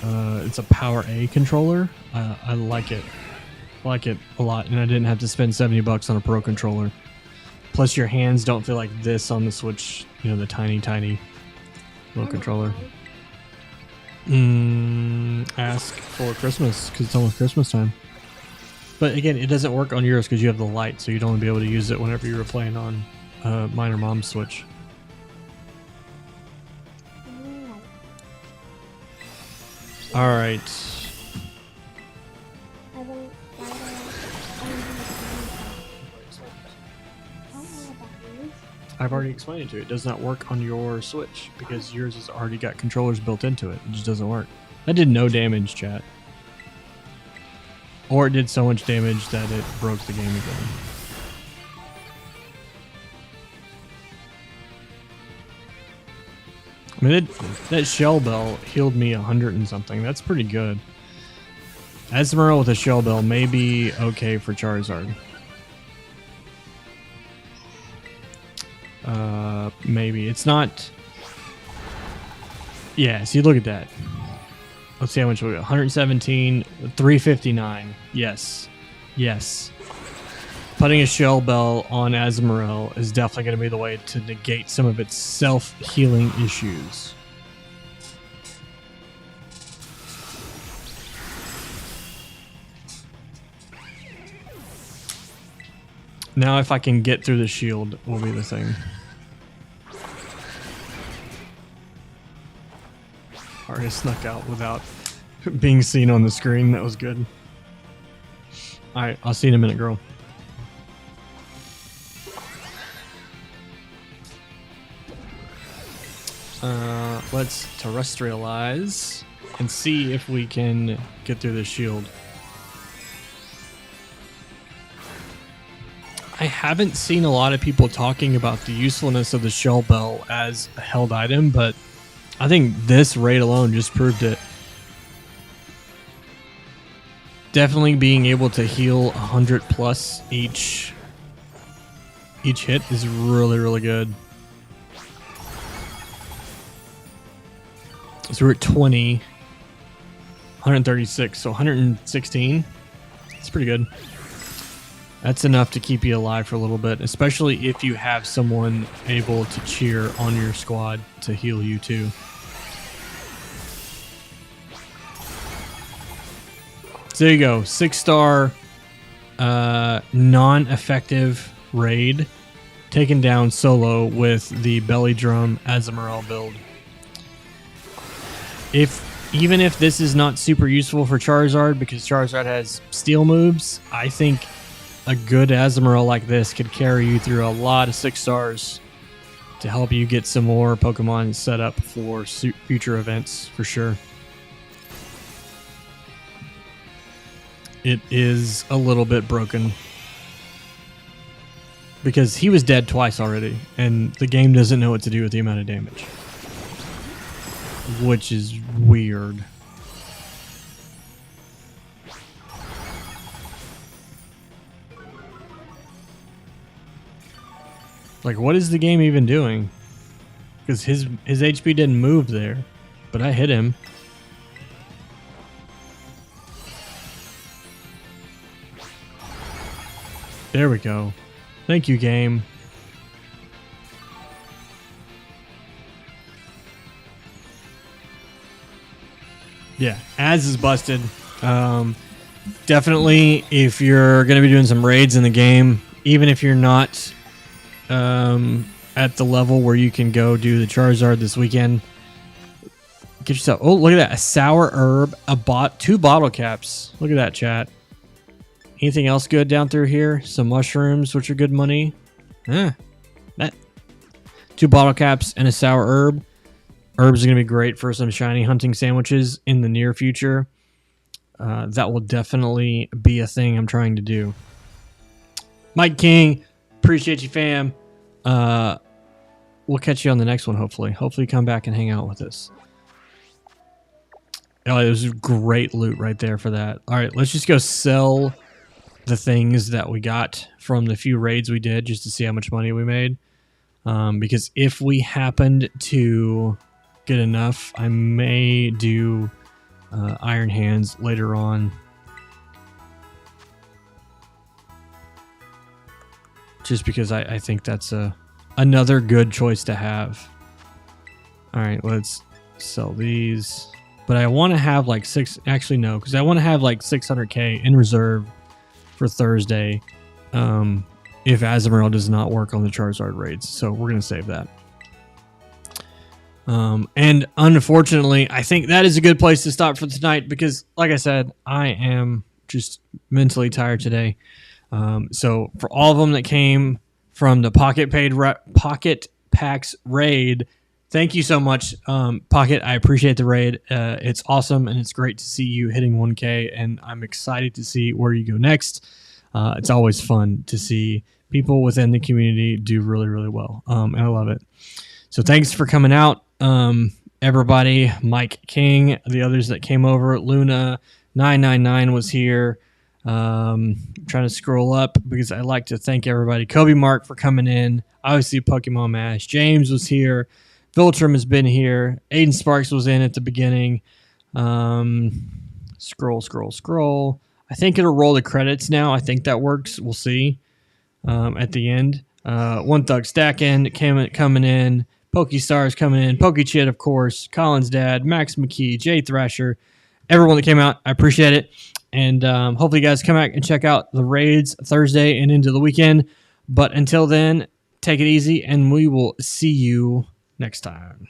It's a Power A controller. I like it. I like it a lot, and I didn't have to spend 70 bucks on a Pro controller. Plus, your hands don't feel like this on the Switch. You know, the tiny, tiny little controller. Ask for Christmas, because it's almost Christmas time. But again, it doesn't work on yours because you have the light, so you'd only be able to use it whenever you were playing on mine or mom's Switch. All right. I've already explained it to you. It does not work on your Switch because yours has already got controllers built into it. It just doesn't work. That did no damage, chat. Or it did so much damage that it broke the game again. I mean, that Shell Bell healed me 100 and something. That's pretty good. Azumarill with a Shell Bell may be okay for Charizard. Maybe. It's not... Yeah, see, look at that. Let's see how much we got. 117, 359. Yes. Yes. Putting a Shell Bell on Azumarill is definitely going to be the way to negate some of its self-healing issues. Now if I can get through the shield will be the thing. Already snuck out without being seen on the screen. That was good. Alright, I'll see you in a minute, girl. Let's terrestrialize and see if we can get through this shield. I haven't seen a lot of people talking about the usefulness of the Shell Bell as a held item, but I think this raid alone just proved it. Definitely being able to heal 100 plus each hit is really, really good. So we're at 20, 136, so 116. It's pretty good. That's enough to keep you alive for a little bit, especially if you have someone able to cheer on your squad to heal you too. So there you go, 6-star non-effective raid taken down solo with the Belly Drum Azumarill build. Even if this is not super useful for Charizard because Charizard has steel moves, I think a good Azumarill like this could carry you through a lot of 6 stars to help you get some more Pokemon set up for future events for sure. It is a little bit broken because he was dead twice already and the game doesn't know what to do with the amount of damage, which is weird. Like, what is the game even doing? Because his HP didn't move there, but I hit him. There we go. Thank you, game. Yeah, Az is busted. Definitely, if you're going to be doing some raids in the game, even if you're not at the level where you can go do the Charizard this weekend, get yourself... Oh, look at that. A sour herb, 2 bottle caps. Look at that, chat. Anything else good down through here? Some mushrooms, which are good money. That 2 bottle caps and a sour herb. Herbs are going to be great for some shiny hunting sandwiches in the near future. That will definitely be a thing I'm trying to do. Mike King, appreciate you, fam. We'll catch you on the next one, hopefully. Hopefully come back and hang out with us. Oh, it was great loot right there for that. All right, let's just go sell the things that we got from the few raids we did just to see how much money we made. Because if we happened to get enough, I may do Iron Hands later on. Just because I think that's another good choice to have. All right, let's sell these. But I want to have like actually no, because I want to have like 600k in reserve for Thursday if Azumarill does not work on the Charizard raids. So we're going to save that. And unfortunately, I think that is a good place to stop for tonight because, like I said, I am just mentally tired today. So for all of them that came from the Pocket Packs raid, thank you so much, Pocket. I appreciate the raid. It's awesome, and it's great to see you hitting 1K, and I'm excited to see where you go next. It's always fun to see people within the community do really, really well, and I love it. So thanks for coming out, everybody. Mike King, the others that came over, Luna999 was here. Trying to scroll up because I like to thank everybody. Kobe Mark for coming in. Obviously, Pokemon Mash. James was here. Viltrum has been here. Aiden Sparks was in at the beginning. Scroll. I think it'll roll the credits now. I think that works. We'll see at the end. One Thug Stackin' coming in. Pokestars coming in. Pokechit, of course. Colin's dad. Max McKee. Jay Thrasher. Everyone that came out. I appreciate it. And hopefully you guys come back and check out the raids Thursday and into the weekend. But until then, take it easy, and we will see you next time.